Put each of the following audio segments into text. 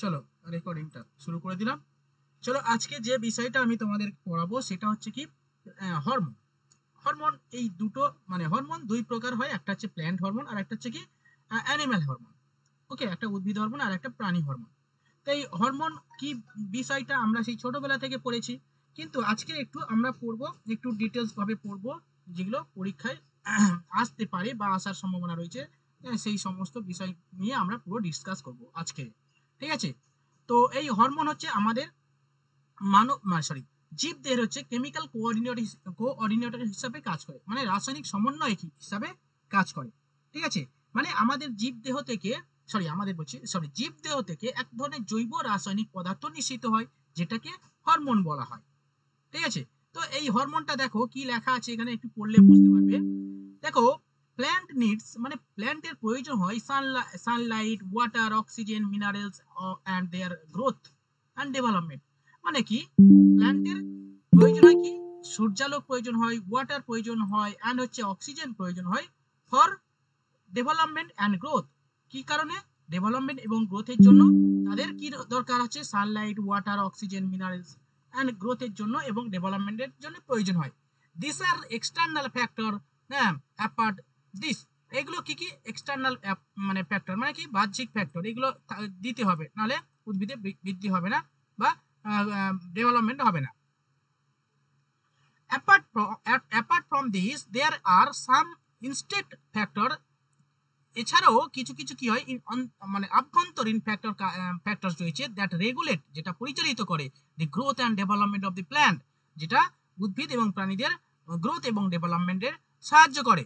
চলো রেকর্ডিংটা শুরু করে দিলাম। চলো আজকে যে বিষয়টা আমি তোমাদের পড়াবো সেটা হচ্ছে কি হরমোন। হরমোন এই দুটো মানে হরমোন দুই প্রকার হয়, একটা হচ্ছে প্ল্যান্ট হরমোন আর একটা হচ্ছে কি অ্যানিম্যাল হরমোন। ওকে, একটা উদ্ভিদ হরমোন আর একটা প্রাণী হরমোন। তো এই হরমোন কি বিষয়টা আমরা সেই ছোটবেলা থেকে পড়েছি, কিন্তু আজকে একটু আমরা পড়বো, একটু ডিটেলস ভাবে পড়বো, যেগুলো পরীক্ষায় আসতে পারে বা আসার সম্ভাবনা রয়েছে। সেই সমস্ত বিষয় নিয়ে আমরা পুরো ডিসকাস করব আজকে, ঠিক আছে? তো এই হরমোন হচ্ছে আমাদের মানব সরি জীবদের হচ্ছে কেমিক্যাল কোঅর্ডিনেটর হিসাবে কাজ করে, মানে রাসায়নিক সমন্বয়ক হিসাবে কাজ করে, ঠিক আছে? মানে আমাদের জীব দেহ থেকে জীব দেহ থেকে এক ধরনের জৈব রাসায়নিক পদার্থ নিঃসৃত হয়, যেটাকে হরমোন বলা হয়, ঠিক আছে? তো এই হরমোনটা দেখো কি লেখা আছে এখানে, একটু পড়লে বুঝতে পারবে। দেখো, প্ল্যান্ট নিডস মানে প্ল্যান্টের প্রয়োজন হয় sunlight, water, oxygen, minerals and there growth and development. মানে কি, প্ল্যান্টের প্রয়োজন হয় কি, সূর্যালোক প্রয়োজন হয়, ওয়াটার প্রয়োজন হয়, অ্যান্ড হচ্ছে অক্সিজেন প্রয়োজন হয় ফর ডেভেলপমেন্ট অ্যান্ড গ্রোথ। কি কারণে? ডেভেলপমেন্ট এবং গ্রোথের জন্য তাদের কি দরকার আছে? Sunlight, water, oxygen, minerals and গ্রোথের জন্য এবং ডেভেলপমেন্টের জন্য প্রয়োজন হয়। This are external factor. হ্যাঁ, অ্যাপার্ট দিস, এগুলো কি কি এক্সটার্নাল মানে ফ্যাক্টর, মানে কি বাহ্যিক ফ্যাক্টর, এগুলো দিতে হবে, নাহলে উদ্ভিদে বৃদ্ধি হবে না বা ডেভেলপমেন্ট হবে না। apart from this there are some instinct factor। এছাড়াও কিছু কিছু কি হয় মানে আভ্যন্তরীণ ফ্যাক্টরস রয়েছে দ্যাট রেগুলেট, যেটা পরিচালিত করে the growth and development of the plant, যেটা উদ্ভিদ এবং প্রাণীদের গ্রোথ এবং ডেভেলপমেন্টের সাহায্য করে।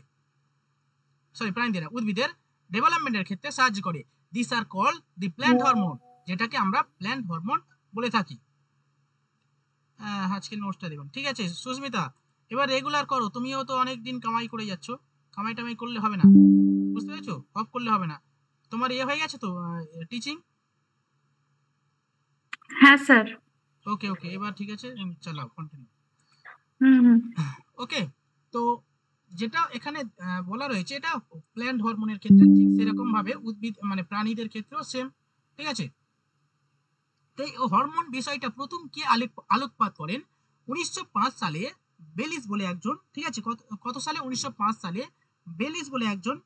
প্রাণীদের উদ্ভিদের ডেভেলপমেন্টের ক্ষেত্রে সাহায্য করে। This are called the plant hormone, যেটাকে আমরা প্ল্যান্ট হরমোন বলে থাকি। আজকে নোটসটা দেবেন, ঠিক আছে সুস্মিতা? এবার রেগুলার করো, তুমিও তো অনেক দিন কামাই করে যাচ্ছ, কামাই টামাই করলে হবে না, বুঝতে পেরেছো? অফ করলে হবে না। তোমার হয়ে গেছে তো টিচিং? হ্যাঁ স্যার। ওকে ওকে, এবার ঠিক আছে, চালাও কন্টিনিউ। ওকে, তো যেটা এখানে বলা রয়েছে এটা প্ল্যান্ট হরমোনের ক্ষেত্রে ঠিক সেরকম ভাবে উদ্ভিদ মানে প্রাণীদের ক্ষেত্রেও সেম, ঠিক আছে? তো এই হরমোন বিষয়টা প্রথম কে আলোকপাত করেন? 1905 সালে বেলিস বলে একজন, ঠিক আছে? কত সালে? 1905 সালে বেলিস বলে একজন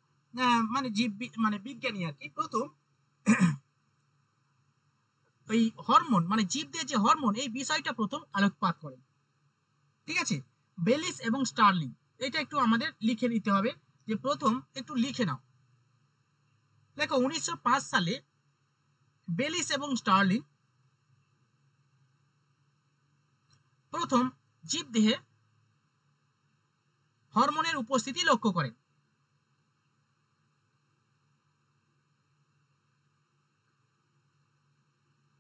মানে জীব মানে বিজ্ঞানী আর কি, প্রথম ওই হরমোন মানে জীবদের যে হরমোন এই বিষয়টা প্রথম আলোকপাত করেন, ঠিক আছে? বেলিস এবং স্টার্লিং, এটা একটু আমাদের লিখে নিতে হবে, যে প্রথম একটু লিখে নাও। দেখো 1905 সালে বেলিস এবং স্টার্লিং প্রথম জীবদেহে হরমোনের উপস্থিতি লক্ষ্য করেন।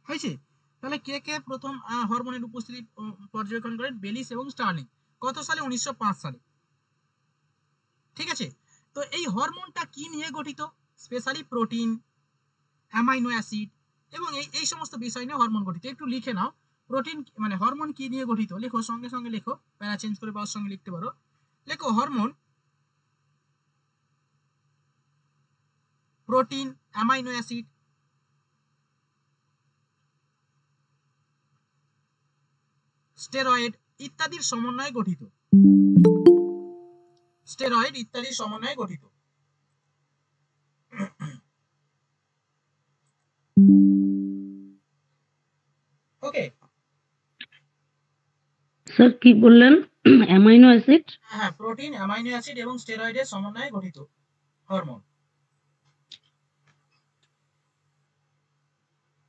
হয়েছে? তাহলে কে কে প্রথম হরমোনের উপস্থিতি পর্যবেক্ষণ করেন? বেলিস এবং স্টার্লিং। কত সালে? 1905 সালে, ঠিক আছে? তো এই হরমোনটা কি নিয়ে গঠিত? স্পেশালি প্রোটিন, অ্যামাইনো অ্যাসিড এবং এই সমস্ত বিষয় নিয়ে হরমোন গঠিত। একটু লিখে নাও, প্রোটিন মানে হরমোন কি নিয়ে গঠিত, লেখো, সঙ্গে সঙ্গে লেখো, প্যারা চেঞ্জ করে বাবার সঙ্গে লিখতে পারো। লেখো hormone, protein, amino acid, steroid ইত্যাদির সমন্বয়ে গঠিত। স্টেরয়েড ইত্যাদির সমন্বয়ে গঠিত। ওকে স্যার কি বললেন? Amino acid? হ্যাঁ, প্রোটিন, অ্যামাইনো অ্যাসিড এবং স্টেরয়েডের সমন্বয়ে গঠিত হরমোন।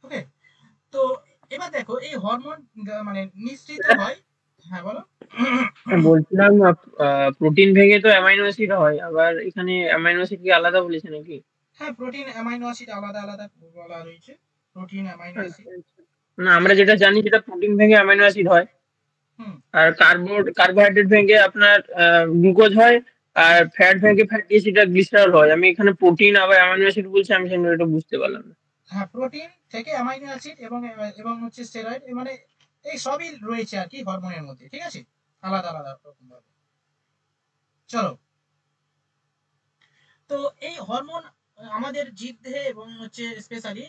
ওকে, তো এবার দেখো এই হরমোন মানে নিঃসৃত হয়। হ্যাঁ বলো। বলছিলাম প্রোটিন ভেঙে তো অ্যামাইনো অ্যাসিড হয়, আবার এখানে অ্যামাইনো অ্যাসিড কি আলাদা বলেছে নাকি? হ্যাঁ, প্রোটিন অ্যামাইনো অ্যাসিড আলাদা আলাদা বলা রয়েছে। প্রোটিন অ্যামাইনো অ্যাসিড, না, আমরা যেটা জানি যেটা প্রোটিন ভেঙে অ্যামাইনো অ্যাসিড হয়, আর কার্বোহাইড্রেট ভেঙে আপনার গ্লুকোজ হয়, আর ফ্যাট ভেঙে ফ্যাটি অ্যাসিড আর গ্লিসারল হয়। আমি এখানে প্রোটিন আবার অ্যামাইনো অ্যাসিড বলছি, আমি সেটা এটা বুঝতে পারলাম না। হ্যাঁ, প্রোটিন থেকে অ্যামাইনো অ্যাসিড এবং হচ্ছে স্টেরয়েড, মানে এই সবই রয়েছে আর কি হরমোনের মধ্যে, ঠিক আছে? আলাদা আলাদা রকম ভাবে। চলো, তো এই হরমোন আমাদের জীবদেহে এবং হচ্ছে স্পেশালি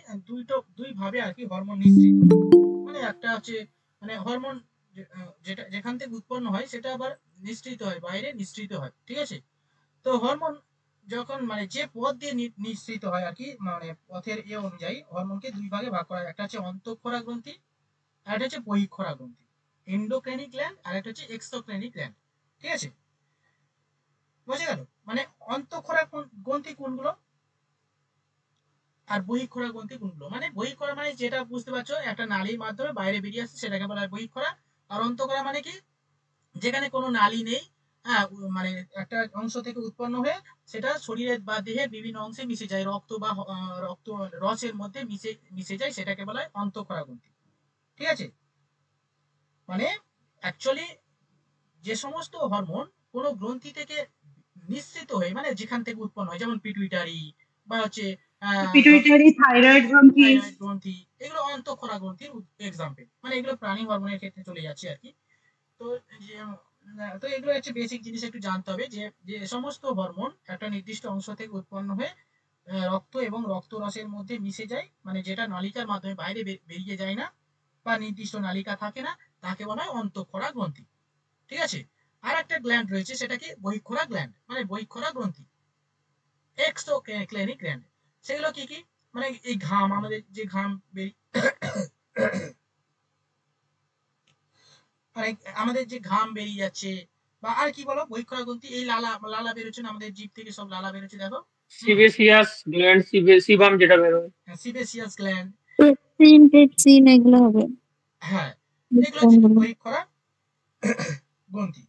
দুই ভাবে আর কি হরমোন নিঃসৃত হয়। মানে একটা হচ্ছে মানে হরমোন যেটা যেখান থেকে উৎপন্ন হয় সেটা আবার নিঃসৃত হয়, বাইরে নিঃসৃত হয়, ঠিক আছে। তো হরমোন যখন মানে যে পথ দিয়ে নিঃসৃত হয় আর কি, মানে পথের অনুযায়ী হরমোনকে দুই ভাগে ভাগ করা হয়। একটা হচ্ছে অন্তঃক্ষরা গ্রন্থি আর একটা হচ্ছে বহিঃক্ষরা গ্রন্থি। এন্ডোক্রাইনিক গ্ল্যান্ড আর একটা হচ্ছে এক্সোক্রাইনিক গ্ল্যান্ড, ঠিক আছে। বোঝা গেল? মানে অন্তঃক্ষরা গ্রন্থি কোনগুলো আর বহিঃক্ষরা গ্রন্থি কোনগুলো। মানে বহিঃক্ষরা মানে যেটা বুঝতে পারছো, একটা নালীর মাধ্যমে বাইরে বেরিয়ে আসছে সেটাকে বলা হয় বহিঃক্ষরা। আর অন্তঃক্ষরা মানে কি, যেখানে কোনো নালী নেই, হ্যাঁ, মানে একটা অংশ থেকে উৎপন্ন হয়ে সেটা শরীরের বা দেহের বিভিন্ন অংশে মিশে যায়, রক্ত বা রক্ত রসের মধ্যে মিশে মিশে যায়, সেটাকে বলা হয় অন্তঃক্ষরা গ্রন্থি, ঠিক আছে। মানে অ্যাকচুয়ালি যে সমস্ত হরমোন কোনো গ্রন্থি থেকে নিঃসৃত হয়ে, মানে যেখান থেকে উৎপন্ন হয়, যেমন পিটুইটারি বা হচ্ছে পিটুইটারি, থাইরয়েড গ্রন্থি। থাইরয়েড গ্রন্থি, এগুলো অন্তঃক্ষরা গ্রন্থির এক্সাম্পল। মানে এগুলো প্রাণী হরমোনের ক্ষেত্রে চলে যাচ্ছে আর কি। তো যে তো এগুলো হচ্ছে বেসিক জিনিস একটু জানতে হবে, যে যে সমস্ত হরমোন একটা নির্দিষ্ট অংশ থেকে উৎপন্ন হয়ে রক্ত এবং রক্তরসের মধ্যে মিশে যায়, মানে যেটা নালিকার মাধ্যমে বাইরে বেরিয়ে যায় না বা নির্দিষ্ট নালিকা থাকে না, তাকে বলা হয় অন্তঃক্ষরা গ্রন্থি, ঠিক আছে। আর একটা গ্ল্যান্ড রয়েছে, সেটা কি বহিঃক্ষরা গ্ল্যান্ড, মানে বহিঃক্ষরা গ্রন্থি, এক্সোক্রাইনিক গ্ল্যান্ড। সেগুলো কি কি, মানে এই ঘাম, আমাদের যে ঘাম মানে আমাদের যে ঘাম বেরিয়ে যাচ্ছে, বা আর কি বলো বহিঃক্ষরা গ্রন্থি, এই লালা লালা বেরোচ্ছে না, আমাদের জিভ থেকে সব লালা বেরোচ্ছে, দেখো। হুম, সিবেসিয়াস গ্ল্যান্ড, সিবাম যেটা বেরোয়। Sebaceous gland. পেপসিন টেপসিন এগুলো হবে। হ্যাঁ, এগুলো হচ্ছে কি বহিঃক্ষরা গ্রন্থি।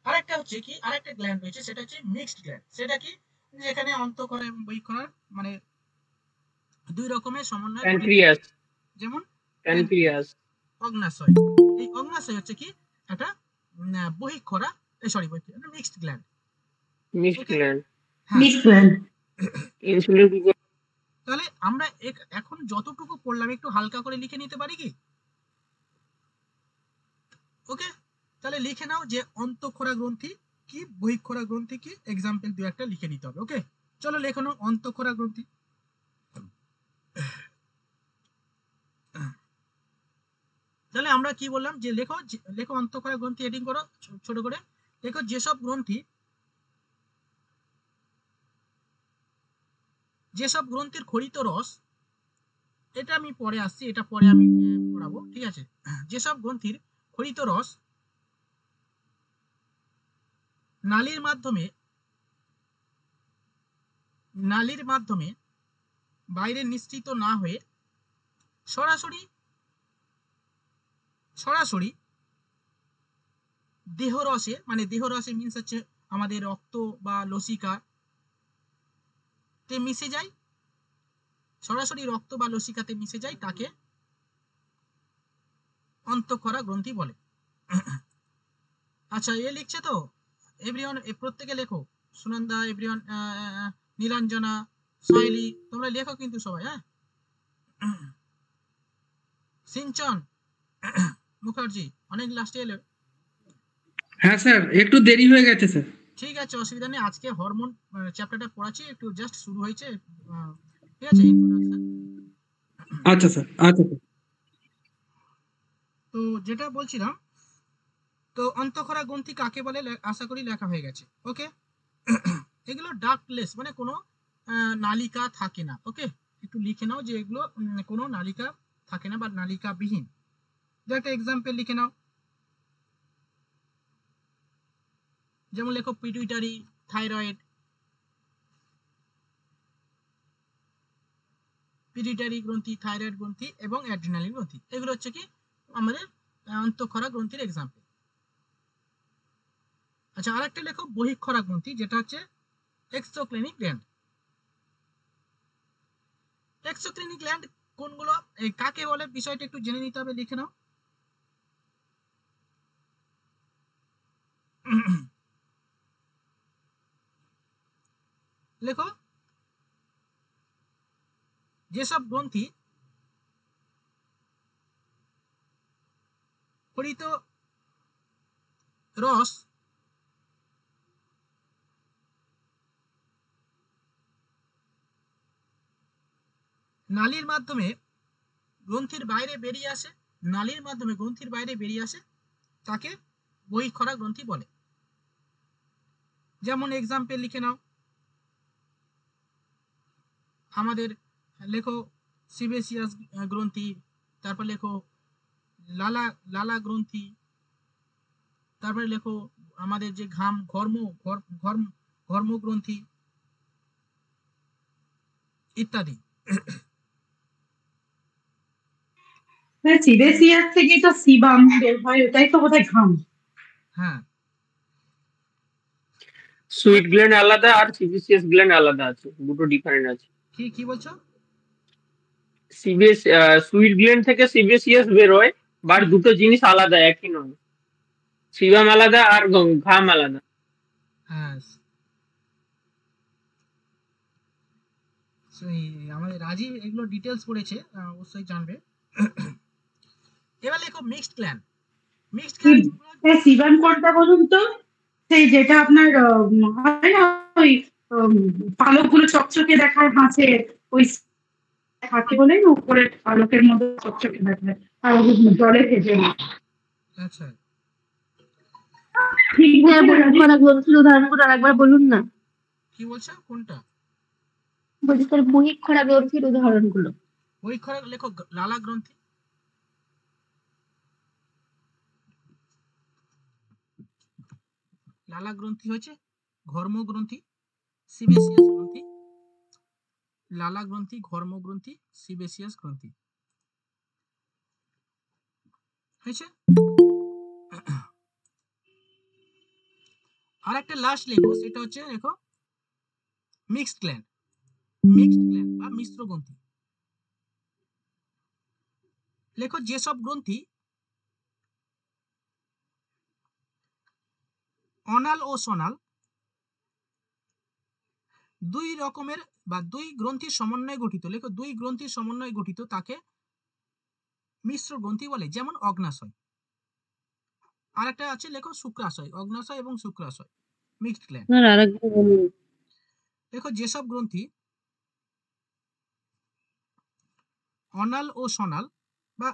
আরেকটা হচ্ছে কি, আরেকটা গ্ল্যান্ড রয়েছে, সেটা হচ্ছে মিক্সড গ্ল্যান্ড। সেটা কি, যেখানে অন্তঃক্ষরা এবং বহিঃক্ষরার মানে দুই রকমের সমন্বয়ে গঠিত, প্যানক্রিয়াস। যেমন প্যানক্রিয়াস। অগ্নাশয়। এই অগ্নাশয় হচ্ছে কি একটা বহিঃক্ষরা, সরি মিক্সড গ্ল্যান্ড, মিক্সড ওকে। গ্ল্যান্ড। হ্যাঁ, মিক্সড গ্ল্যান্ড। ইনসুলিন। তাহলে আমরা এখন যতটুকু পড়লাম একটু হালকা করে লিখে নিতে পারি কি? ওকে, তাহলে লিখে নাও যে অন্তঃক্ষরা গ্রন্থি কি, বহিঃক্ষরা গ্রন্থি কি, এক্সাম্পল দু একটা লিখে নিতে হবে। ওকে, চলো লেখো নাও অন্তঃক্ষরা গ্রন্থি। তাহলে আমরা কি বললাম, যে লেখো লেখো অন্তঃক্ষরা গ্রন্থি, হেডিং করো ছোট করে, লেখো যেসব গ্রন্থির খরিত রস, এটা আমি পরে আসছি, এটা পরে আমি পড়াবো, ঠিক আছে। যেসব গ্রন্থির খরিত রস নালীর মাধ্যমে বাইরে নিঃসৃত না হয়ে সরাসরি সরাসরি দেহরসে, মানে দেহরসে মিন্স হচ্ছে আমাদের রক্ত বা লসিকা তে মিশে যায়, সরাসরি রক্ত বা লসিকাতে মিশে যায়, তাকে অন্তঃক্ষরা গ্রন্থি বলে। আচ্ছা, এ লিখছে তো এভরিওয়ান, প্রত্যেকে লেখো, সুনন্দা, এভরিওয়ান, নীলাঞ্জনা, সাইলি, তোমরা লেখো কিন্তু সবাই, হ্যাঁ। সিঞ্চন মুখার্জি, অনেক লাস্টে এলো। হ্যাঁ স্যার, একটু দেরি হয়ে গেছে স্যার। ঠিক আছে, অসুবিধা নেই, আজকে হরমোন চ্যাপ্টারটা পড়াচ্ছি, একটু জাস্ট শুরু হয়েছে, ঠিক আছে, ইন্ট্রোডাকশন। আচ্ছা স্যার, আচ্ছা স্যার। তো যেটা বলছিলাম, তো অন্তঃক্ষরা গ্রন্থি কাকে বলে আশা করি লেখা হয়ে গেছে, ওকে। এগুলো ডাকলেস, মানে কোনো নালিকা থাকে না, ওকে। একটু লিখে নাও যে এগুলো কোনো নালিকা থাকে না বা নালিকা বিহীন। যে একটা এক্সাম্পল লিখে নাও, যেমন লেখো পিটুইটারি, থাইরয়েড, পিটুইটারি গ্রন্থি, থাইরয়েড গ্রন্থি এবং অ্যাড্রিনালিন গ্রন্থি, এগুলো হচ্ছে কি আমাদের অন্তঃক্ষরা গ্রন্থির এক্সাম্পল। আচ্ছা, আরেকটা লেখো বহিঃক্ষরা গ্রন্থি, যেটা হচ্ছে এক্সোক্রাইনিক গ্ল্যান্ড। এক্সোক্রাইনিক গ্ল্যান্ড কোনগুলো, কাকে বলে, বিষয়টা একটু জেনে নিতে হবে, লিখে নাও। লেখো যেসব গ্রন্থি খরিত রস নালীর মাধ্যমে গ্রন্থির বাইরে বেরিয়ে আসে, নালীর মাধ্যমে গ্রন্থির বাইরে বেরিয়ে আসে, তাকে বহিঃক্ষরা গ্রন্থি বলে। যেমন এক্সাম্পল লিখে নাও, আমাদের লেখো সিবেসিয়াস গ্রন্থি, তারপর লেখো লালা লালা গ্রন্থি, তারপরে লেখো আমাদের যে ঘর্ম গ্রন্থি ইত্যাদি। সিবেসিয়াস থেকে তো সিবাম বের হয়, ওটাই তো বোধহয় ঘাম। হ্যাঁ, সুইট গ্ল্যান্ড আলাদা আর সিবিসিয়াস গ্ল্যান্ড আলাদা আছে, দুটো ডিফারেন্ট আছে। কি কি বলছো? সিবিএস সুইট গ্ল্যান্ড থেকে সিবিসিয়াস বের হয়, বাট দুটো জিনিস আলাদা, একই নয়। সিবাম আলাদা আর ঘাম আলাদা। হ্যাঁ, আমাদের রাজীব এগুলো ডিটেলস পড়েছে, অবশ্যই জানবে। এবার লেখো mixed gland. Mixed gland sebum কোনটা বলুন তো? সেই যেটা আপনার হয় না, ওই পালকগুলো চকচকে দেখায় হাঁসের, ওই থাকে বলে উপরে পালকের মধ্যে চকচকে দেখায়, আর জলে ভেজে না। আচ্ছা, ঠিক হ্যাঁ, আছে, বহিঃক্ষরা গ্রন্থির উদাহরণগুলো আরেকবার বলুন না। কি বলছো কোনটা? বলছি স্যার, বহিঃক্ষরা গ্রন্থির উদাহরণগুলো। বহিঃক্ষরা লেখো লালা গ্রন্থি, লালা গ্রন্থি হচ্ছে ঘর্ম গ্রন্থি, সিবেসিয়াস গ্রন্থি, লালা গ্রন্থি, ঘর্ম গ্রন্থি, সিবেসিয়াস গ্রন্থি হয়েছে। আর একটা লাস্ট লেখো, সেটা হচ্ছে লেখো মিক্সড গ্ল্যান্ড। মিক্সড গ্ল্যান্ড বা মিশ্র গ্রন্থি। লেখো যেসব গ্রন্থি অনাল ও সনাল দুই রকমের বা দুই গ্রন্থির সমন্বয়ে গঠিত, লেখো দুই গ্রন্থির সমন্বয়ে গঠিত, তাকে মিশ্র গ্রন্থি বলে। যেমন অগ্নাশয়। আর একটা আছে লেখো শুক্রাশয়, অগ্নাশয় এবং শুক্রাশয়, মিক্সড গ্ল্যান্ড। স্যার আরেকবার বলুন। দেখো যেসব গ্রন্থি অনাল ও সনাল বা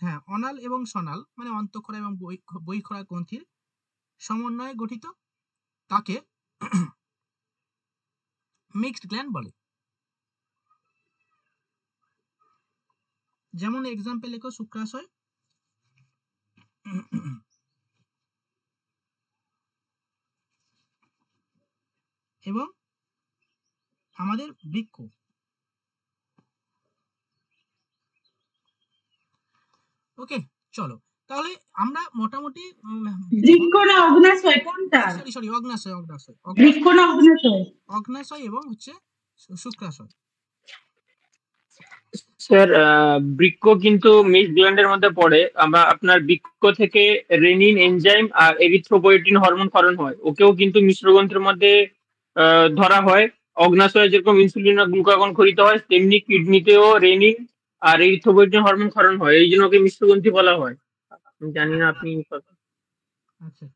হ্যাঁ অনাল এবং সনাল মানে অন্তঃক্ষরা এবং বহিঃক্ষরা গ্রন্থির সমন্বয়ে গঠিত, তাকে মিক্সড গ্ল্যান্ড বলে। যেমন এক্সাম্পল লেখো শুক্রাশয় এবং আমাদের বৃক্ক। ওকে, চলো তাহলে আমরা মোটামুটি বৃক্ষ না অগ্নাশয় কোনটা? সরি অগ্নাশয়, বৃক্ষ না অগ্নাশয়? অগ্নাশয় এবং হচ্ছে শুক্রাশয়। স্যার বৃক্ক কিন্তু মিক্সড গ্ল্যান্ডের মধ্যে পড়ে। আমরা আপনার বৃক্ক থেকে রেনিন এনজাইম আর এরিথ্রোপয়েটিন হরমোন ক্ষরণ হয়, ওকেও কিন্তু মিশ্রগ্রন্থির মধ্যে ধরা হয়। অগ্নাশয়ে যেরকম ইনসুলিন আর গ্লুকাগন ক্ষরিত হয়, তেমনি কিডনিতেও রেনিন আর এরিথ্রোপয়েটিন হরমোন ক্ষরণ হয়, এই জন্য ওকে মিশ্রগ্রন্থি বলা হয়। আমি জানি না আপনি আচ্ছা,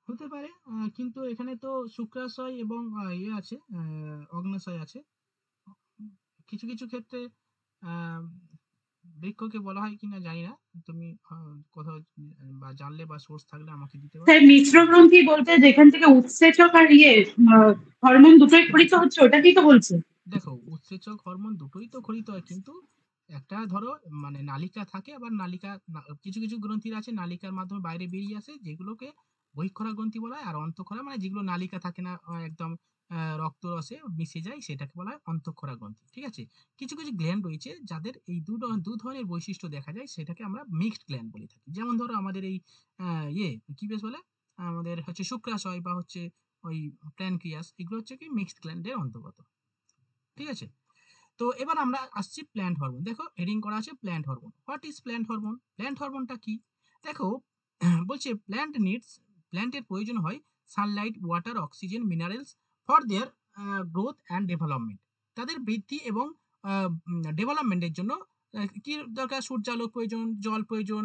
হতে পারে, কিন্তু এখানে তো শুক্রাশয় এবং ইয়ে আছে, অগ্নাশয় আছে। কিছু কিছু ক্ষেত্রে বৃক্ষকে বলা হয় কিনা জানি না, তুমি কোথাও বা জানলে বা সোর্স থাকলে আমাকে দিতে পারো। স্যার মিশ্র গ্রন্থি বলতে যেখান থেকে উৎসেচক আর হরমোন দুটোই ক্ষরিত হচ্ছে, ওটাকেই তো বলছে। দেখো উৎসেচক হরমোন দুটোই তো ক্ষরিত হয়, কিন্তু একটা ধরো মানে নালিকা থাকে, আবার কিছু কিছু গ্রন্থির আছে নালিকার মাধ্যমে বাইরে বেরিয়ে আসে, যেগুলোকে বহিঃক্ষরা গ্রন্থি বলা হয়। আর অন্তঃক্ষরা মানে যেগুলো নালিকা থাকে না, একদম রক্ত রসে মিশে যায়, সেটাকে বলা হয় অন্তঃক্ষরা গ্রন্থি। ঠিক আছে, কিছু কিছু গ্ল্যান্ড রয়েছে যাদের এই দু ধরনের বৈশিষ্ট্য দেখা যায়, সেটাকে আমরা মিক্সড গ্ল্যান্ড বলে থাকি। যেমন ধরো আমাদের এই কি বেশ বলে, আমাদের হচ্ছে শুক্রাশয় বা হচ্ছে ওই প্যানক্রিয়াস, এগুলো হচ্ছে কি মিক্সড গ্ল্যান্ডের অন্তর্গত। ঠিক আছে, তো এবার আমরা আসছি প্ল্যান্ট হরমোন। দেখো হেডিং করা আছে plant hormone. What is plant hormone? Plant হরমোনটা কি? দেখো বলছে প্ল্যান্টের প্রয়োজন হয় sunlight, water, oxygen, minerals for their growth and development. তাদের বৃদ্ধি এবং ডেভেলপমেন্টের জন্য কি দরকার? সূর্যালোক প্রয়োজন, জল প্রয়োজন,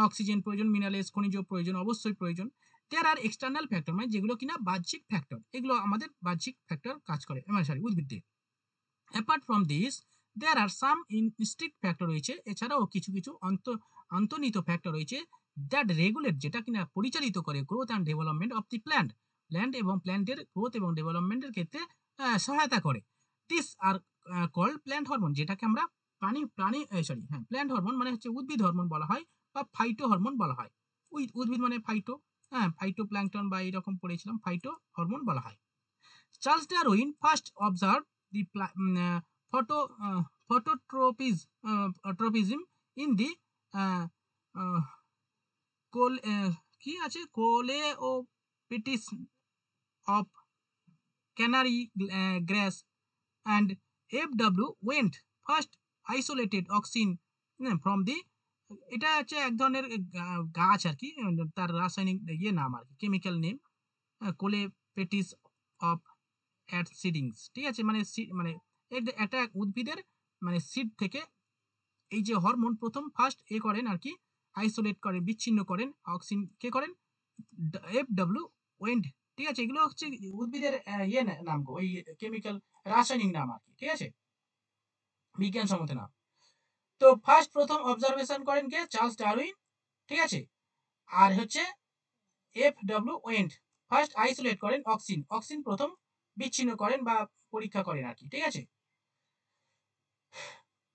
অক্সিজেন প্রয়োজন, মিনারেলস খনিজ প্রয়োজন, অবশ্যই প্রয়োজন। দেয়ার আর এক্সটার্নাল ফ্যাক্টর, মানে যেগুলো কিনা বাহ্যিক ফ্যাক্টর, এগুলো আমাদের বাহ্যিক ফ্যাক্টর কাজ করে, সরি উদ্ভিদে। Apart from this, there are some ইনস্ট্রিক্ট ফ্যাক্টর রয়েছে, এছাড়াও কিছু কিছু অন্তর্নিহিত ফ্যাক্টর রয়েছে দ্যাট রেগুলেট, যেটা কিনা পরিচালিত করে growth and development of the plant, plant এবং প্ল্যান্টের গ্রোথ এবং ডেভেলপমেন্টের ক্ষেত্রে সহায়তা করে। This are called plant hormone, যেটাকে আমরা প্ল্যান্ট হরমোন মানে হচ্ছে উদ্ভিদ হরমোন বলা হয় বা ফাইটো হরমোন বলা হয়। উদ্ভিদ মানে ফাইটো, ফাইটো প্ল্যাঙ্কটন বা এরকম পড়েছিলাম, ফাইটো হরমোন বলা হয়। Charles Darwin first observe the photo phototropism in the uh, uh, কি আছে কোলেওপিটিস of canary grass, and F.W. Went first isolated auxin from the, এটা হচ্ছে এক ধরনের গাছ আর কি, তার রাসায়নিক ইয়ে নাম আর কি, কেমিক্যাল নেম কোলেপেটিস অফ অ্যাট সিডিংস, ঠিক আছে, মানে মানে একটা উদ্ভিদের মানে সিড থেকে এই যে হরমোন প্রথম ফার্স্ট করেন আর কি, আইসোলেট করেন, বিচ্ছিন্ন করেন, অক্সিন কে করেন, F.W. ওয়েন্ড, ঠিক আছে। এগুলো হচ্ছে উদ্ভিদের ইয়ে নাম, ওই কেমিক্যাল রাসায়নিক নাম আর কি, ঠিক আছে, বিজ্ঞানসম্মত নাম। তো ফার্স্ট প্রথম অবজারভেশন করেন কে, চার্লস ডারউইন, ঠিক আছে। আর হচ্ছে F.W. ওয়েন্ড ফার্স্ট আইসোলেট করেন অক্সিন, অক্সিন প্রথম বিচ্ছিন্ন করেন বা পরীক্ষা করেন আর কি, ঠিক আছে।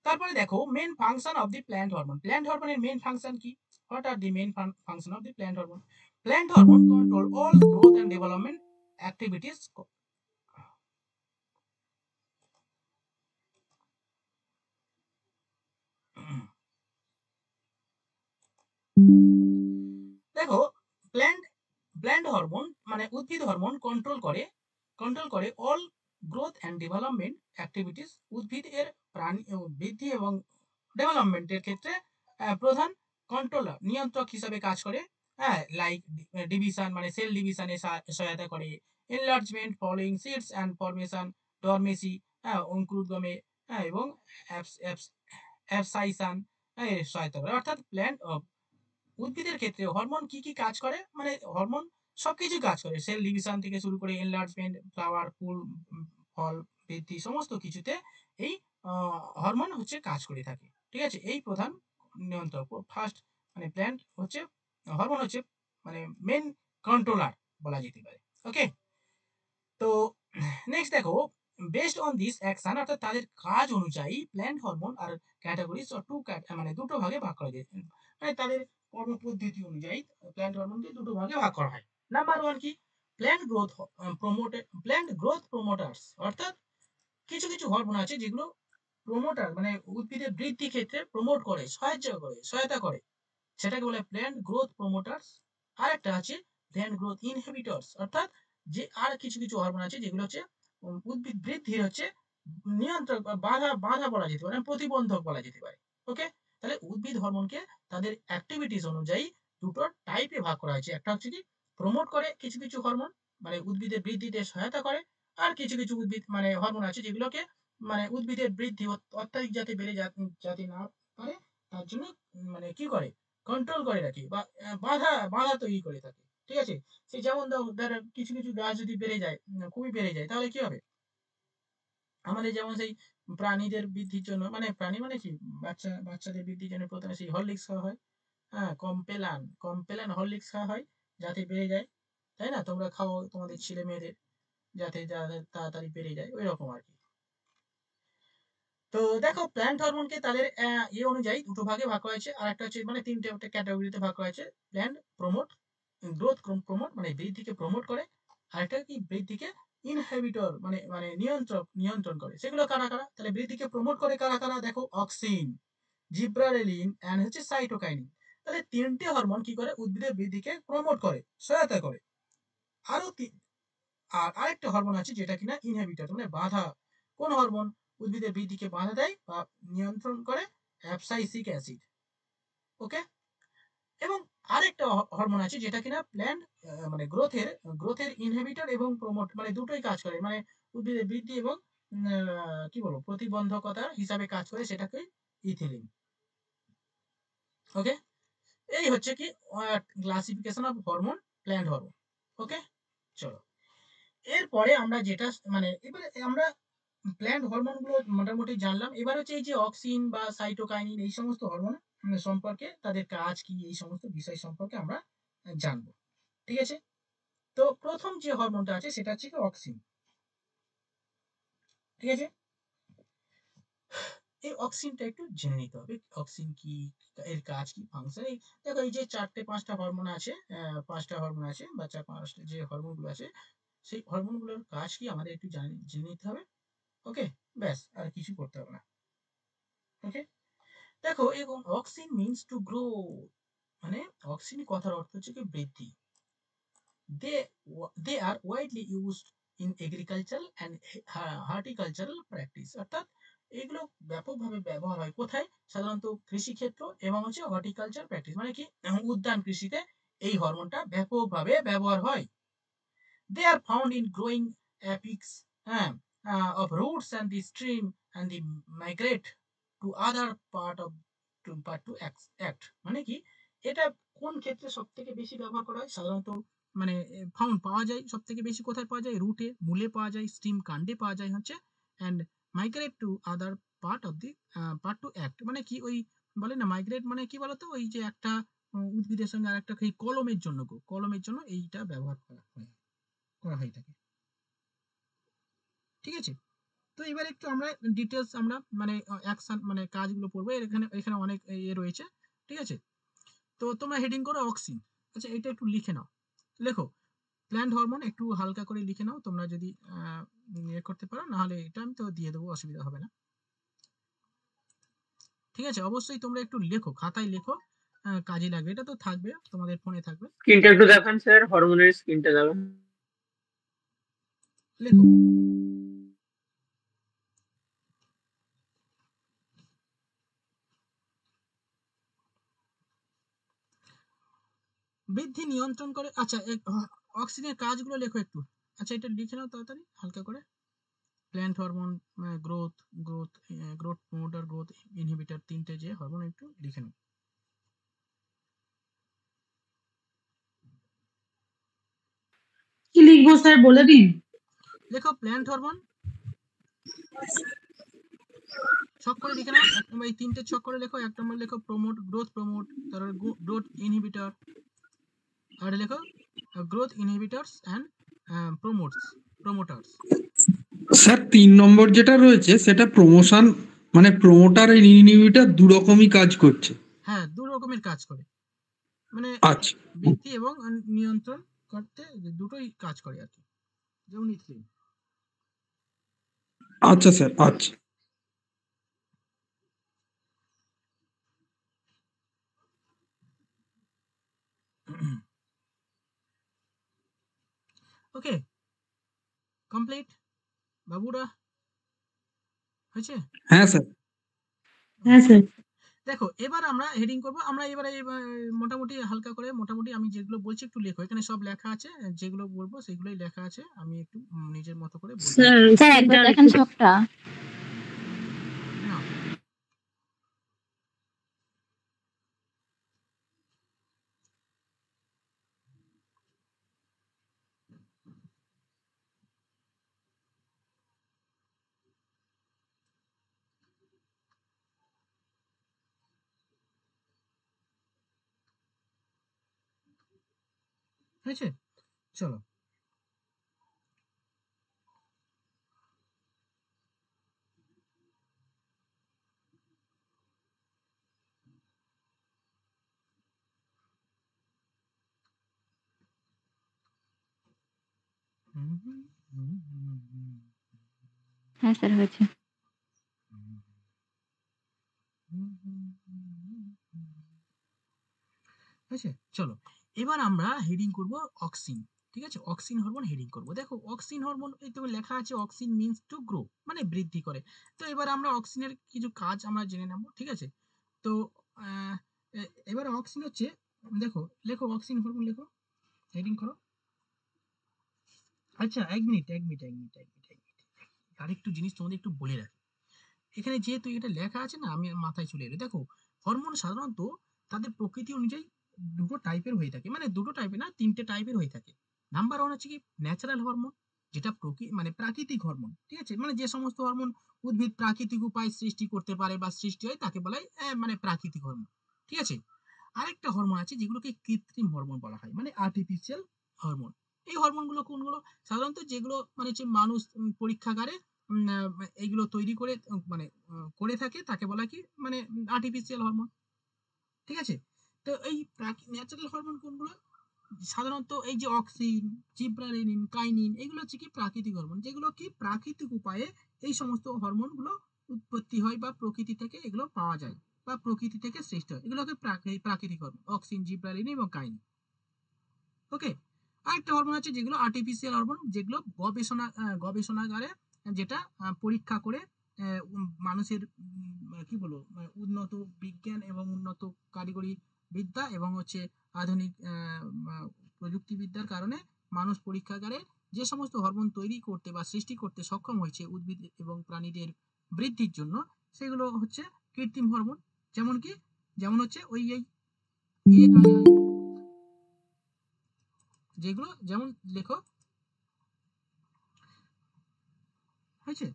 তারপরে দেখো main function of the plant hormone, plant হরমোনের মেন ফাংশন কি, what are the main function of the plant hormone? Plant hormone control all growth and development activities. দেখো প্ল্যান্ট হরমোন মানে উদ্ভিদ হরমোন কন্ট্রোল করে all growth and development activities, উদ্ভিদের প্রাণী বৃদ্ধি এবং ডেভেলপমেন্টের ক্ষেত্রে প্রধান কন্ট্রোলার নিয়ন্ত্রক হিসাবে কাজ করে, হ্যাঁ, লাইক ডিভিশন মানে সেল ডিভিশনে সহায়তা করে, enlargement following seeds and formation, dormancy, হ্যাঁ, অঙ্কুরোদ্গমে, হ্যাঁ, এবং অ্যাবসাইশন সহায়তা করে। অর্থাৎ প্ল্যান্ট উদ্ভিদের ক্ষেত্রে হরমোন কি কি কাজ করে, মানে হরমোন সবকিছু কাজ করে, সেল ডিভিশন থেকে শুরু করে এনলার্জমেন্ট, ফ্লাওয়ার, ফুল, ফল বৃদ্ধি, সমস্ত কিছুতে এই হরমোন হচ্ছে কাজ করে থাকে, ঠিক আছে। এই প্রধান নিয়ন্ত্রক ফার্স্ট মানে প্ল্যান্ট হচ্ছে হরমোন হচ্ছে মানে মেন কন্ট্রোলার বলা যেতে পারে। ওকে, তো নেক্সট দেখো বেসড অন দিস অ্যাকশন, অর্থাৎ তাদের কাজ অনুযায়ী প্ল্যান্ট হরমোন আর ক্যাটাগরিজ মানে দুটো ভাগে ভাগ করা যায়, মানে তাদের কর্মপদ্ধতি অনুযায়ী প্ল্যান্ট হরমোনকে দুটো ভাগে ভাগ করা হয়। নাম্বার ওয়ান কি, প্ল্যান্ট গ্রোথ প্রমোটার্স, অর্থাৎ কিছু কিছু হরমোন আছে যেগুলো প্রমোটার মানে উদ্ভিদের বৃদ্ধি ক্ষেত্রে প্রমোট করে, সহায়তা করে, সেটাকে বলে প্ল্যান্ট গ্রোথ প্রমোটার্স। আর একটা আছে প্ল্যান্ট গ্রোথ ইনহিবিটরস, অর্থাৎ যে আর কিছু কিছু হরমোন আছে যেগুলো হচ্ছে উদ্ভিদ বৃদ্ধির হচ্ছে নিয়ন্ত্রক বা বাধা বলা যেতে পারে, প্রতিবন্ধক বলা যেতে পারে। ওকে, তাহলে উদ্ভিদ হরমোনকে তাদের অ্যাক্টিভিটিস অনুযায়ী দুটো টাইপে ভাগ করা হয়েছে, একটা হচ্ছে কি প্রমোট করে কিছু কিছু হরমোন মানে উদ্ভিদের বৃদ্ধিতে সহায়তা করে, আর কিছু কিছু উদ্ভিদ মানে হরমোন আছে যেগুলোকে মানে উদ্ভিদের বৃদ্ধি অত্যাধিক যাতে বেড়ে যাতে না পারে তার জন্য মানে কি করে কন্ট্রোল করে রাখে বা বাধা তৈরি করে থাকে, ঠিক আছে। সে যেমন ধরো কিছু কিছু গাছ যদি বেড়ে যায়, খুবই বেড়ে যায়, তাহলে কি হবে, আমাদের যেমন সেই প্রাণীদের বৃদ্ধির জন্য মানে প্রাণী মানে কি বাচ্চাদের বৃদ্ধির জন্য প্রথমে সেই হরলিক্স খাওয়া হয়, হ্যাঁ, কমপ্লেন হরলিক্স খাওয়া হয় যাতে বেড়ে যায়, তাই না, তোমরা খাও তোমাদের ছেলে মেয়েদের যাতে তাড়াতাড়ি বেড়ে যায়, ওই রকম আর কি। তো দেখো প্ল্যান্ট হরমোনকে তাদের ইয়ে অনুযায়ী দুটো ভাগে ভাগ করা হয়েছে, আর একটা হচ্ছে মানে তিনটে ক্যাটাগরিতে ভাগ করা হয়েছে। প্ল্যান্ট প্রমোট গ্রোথ প্রমোট মানে বৃদ্ধিকে প্রমোট করে, আরেকটা কি বৃদ্ধিকে ইনহিবিটর মানে মানে নিয়ন্ত্রণ করে। সেগুলো কারা কারা, তাহলে বৃদ্ধিকে প্রমোট করে কারা কারা, দেখো অক্সিন, জিব্রারেলিন এন্ড হচ্ছে সাইটোকাইনিন। তাহলে তিনটে হরমোন কি করে উদ্ভিদের বৃদ্ধিকে প্রমোট করে, সহায়তা করে। আরো আর আরেকটা হরমোন আছে যেটা কিনা ইনহিবিটর মানে বাধা, কোন হরমোন উদ্ভিদের বৃদ্ধিকে বাধা দেয় বা নিয়ন্ত্রণ করে, অ্যাবসাইসিক অ্যাসিড। ওকে, এবং আরেকটা হরমোন আছে যেটা কিনা প্ল্যান্ট মানে গ্রোথের ইনহিবিটর এবং প্রমোট মানে দুটোই কাজ করে, মানে উদ্ভিদের বৃদ্ধি এবং কি বলবো প্রতিবন্ধকতা হিসাবে কাজ করে, সেটাকে ইথিলিন। ওকে, এই হচ্ছে কি classification of hormone, plant hormone. Okay, চলো এরপরে আমরা যেটা মানে এবারে আমরা প্ল্যান্ট হরমোন গুলো মোটামুটি জানলাম। এবার হচ্ছে এই যে অক্সিন বা সাইটোকাইনিন এই সমস্ত হরমোন সম্পর্কে তাদের কাজ কি এই সমস্ত বিষয় সম্পর্কে আমরা জানবো। ঠিক আছে, তো প্রথম যে হরমোনটা আছে সেটা হচ্ছে কি অক্সিন। ঠিক আছে, এই অক্সিনটা একটু জেনে নিতে হবে অক্সিন কি, এর কাজ কি, ফাংশন। এই দেখো এই যে 4-5টা হরমোন আছে, 5টা হরমোন আছে বা 4-5টা যে হরমোন গুলো আছে সেই হরমোন গুলোর কাজ কি আমাদের একটু জেনে নিতে হবে। ওকে, ব্যাস, আর কিছু করতে হবে না। ওকে, দেখো এবং অক্সিন মিন্স টু গ্রো, মানে অক্সিন কথার অর্থ হচ্ছে কি বৃদ্ধি। They are widely used in agricultural and horticultural practice, অর্থাৎ এগুলো ব্যাপকভাবে ব্যবহার হয় কোথায়, সাধারণত কৃষিক্ষেত্র এবং হচ্ছে হর্টিকালচার প্র্যাকটিস, মানে কি উদ্যান কৃষিতে এই হরমোনটা ব্যাপকভাবে ব্যবহার হয়। They are found in growing apex of roots and the stream and the migrate to other part to act, মানে কি এটা কোন ক্ষেত্রে সব থেকে বেশি ব্যবহার করা হয়, সাধারণত মানে ফাউন্ড পাওয়া যায় সব থেকে বেশি কোথায় পাওয়া যায়, রুটে মূলে পাওয়া যায়, স্ট্রিম কাণ্ডে পাওয়া যায় হচ্ছে, and migrate to other part to act, মানে কি ওই বলে না মাইগ্রেট মানে কি বলতো, ওই যে একটা উদ্ভিদের সঙ্গে আর একটা কলমের জন্য কলমের জন্য এইটা ব্যবহার করা হয়ে থাকে। ঠিক আছে, তো এবার একটু আমরা ডিটেলস আমরা মানে অ্যাকশন মানে কাজগুলো পড়বো, এখানে এখানে অনেক রয়েছে। ঠিক আছে, তো তোমরা হেডিং করো অক্সিন। আচ্ছা, এটা একটু লিখে নাও, লেখো প্ল্যান্ট হরমোন, একটু হালকা করে লিখে নাও তোমরা যদি ইয়ে করতে পারো, নাহলে এটা আমি তো দিয়ে দেবো, অসুবিধা হবে না। ঠিক আছে, অবশ্যই তোমরা একটু লেখো, খাতায় লেখো, কাজে লাগবে, এটা তো থাকবে তোমাদের ফোনে থাকবে। স্ক্রিনটা একটু দেখান স্যার, হরমোনের স্ক্রিনটা দেখান। লেখো বৃদ্ধি নিয়ন্ত্রণ করে। আচ্ছা, অক্সিজেনের কাজগুলো লেখো একটু। আচ্ছা, এটা লিখে নাও তাড়াতাড়ি হালকা করে। Plant hormone, growth growth growth promoter, growth inhibitor, তিনটে যে হরমোন একটু লিখে নাও। কি লিখবো স্যার বলে দিন। লেখো প্ল্যান্ট হরমোন, ছক করে লিখে নাও, এই তিনটে ছক করে লেখো। এক নম্বর লেখো প্রমোট, গ্রোথ প্রমোট, তারপর গ্রোথ ইনহিবিটর, আর লেখো গ্রোথ ইনহিবিটরস অ্যান্ড প্রমোটার্স। স্যার 3 নম্বর যেটা রয়েছে সেটা প্রমোশন, মানে প্রমোটার আর ইনহিবিটর দু রকমই কাজ করছে। হ্যাঁ, দু রকমের কাজ করে, মানে আচ্ছা বৃদ্ধি এবং নিয়ন্ত্রণ করতে দুটোই কাজ করে আর কি, যেমন ইথিলিন। আচ্ছা স্যার, আচ্ছা। ওকে, কমপ্লিট বাবুরা, হয়েছে? হ্যাঁ স্যার। হ্যাঁ স্যার। দেখো এবার আমরা হেডিং করব, আমরা এবারে মোটামুটি হালকা করে মোটামুটি আমি যেগুলো বলছি একটু লেখো, এখানে সব লেখা আছে, যেগুলো বলবো সেগুলোই লেখা আছে, আমি একটু নিজের মতো করে বলবো। স্যার একবার দেখেন সবটা। না, হয়েছে, চলো। হ্যাঁ স্যার হয়েছে। হয়েছে, চলো এবার আমরা হেডিং করব অক্সিন। ঠিক আছে, অক্সিন হরমোন হেডিং করব। দেখো অক্সিন হরমোন এই তো লেখা আছে, অক্সিন মিন্স টু গ্রো, মানে বৃদ্ধি করে। তো এবার আমরা অক্সিনের কিছু কাজ আমরা জেনে নেব। ঠিক আছে, তো এবার অক্সিন হচ্ছে, দেখো লেখো অক্সিন হরমোন, লেখো হেডিং করো। আচ্ছা, এক মিনিট আরেকটু জিনিস তোমাদের একটু বলে রাখি, এখানে যেহেতু এটা লেখা আছে না, আমি মাথায় চলে এলো। দেখো হরমোন সাধারণত তাদের প্রকৃতি অনুযায়ী দুটো টাইপের হয়ে থাকে, মানে দুটো টাইপের না, তিনটে টাইপের হয়ে থাকে। নাম্বার ওয়ান হচ্ছে কি ন্যাচারাল হরমোন, যেটা মানে প্রাকৃতিক হরমোন, ঠিক আছে, মানে যে সমস্ত হরমোন উদ্ভিদ প্রাকৃতিক উপায়ে সৃষ্টি করতে পারে বা সৃষ্টি হয় তাকে বলা হয় মানে প্রাকৃতিক হরমোন, ঠিক আছে। আরেকটা হরমোন আছে যেগুলোকে কৃত্রিম হরমোন বলা হয়, মানে আর্টিফিশিয়াল হরমোন। এই হরমোনগুলো কোনগুলো? সাধারণত যেগুলো মানে হচ্ছে মানুষ পরীক্ষাগারে এইগুলো তৈরি করে মানে করে থাকে তাকে বলা কি মানে আর্টিফিশিয়াল হরমোন, ঠিক আছে। তো এই ন্যাচারাল হরমোন কোনগুলো? সাধারণত এই যে অক্সিন, জিব্রালিন, কাইনিন, এগুলো হচ্ছে কি প্রাকৃতিক হরমোন, যেগুলো কি প্রাকৃতিক উপায়ে এই সমস্ত হরমোনগুলো উৎপত্তি হয় বা প্রকৃতি থেকে এগুলো পাওয়া যায় বা প্রকৃতি থেকে সৃষ্টি হয়, এগুলোকে প্রাকৃতিক হরমোন, অক্সিন, জিব্রালিন এবং কাইনিন। ওকে। আরেকটা হরমোন আছে যেগুলো আর্টিফিশিয়াল হরমোন, যেগুলো গবেষণাগারে যেটা পরীক্ষা করে মানুষের কি বলবো উন্নত বিজ্ঞান এবং উন্নত কারিগরি বিদ্যা এবং হচ্ছে আধুনিক প্রযুক্তিবিদ্যার কারণে মানুষ পরীক্ষাগারে যে সমস্ত হরমোন তৈরি করতে বা সৃষ্টি করতে সক্ষম হয়েছে উদ্ভিদ এবং প্রাণীদের বৃদ্ধির জন্য, সেগুলো হচ্ছে কৃত্রিম হরমোন। যেমন কি? যেমন হচ্ছে ওই যেগুলো যেমন লেখো হয়েছে।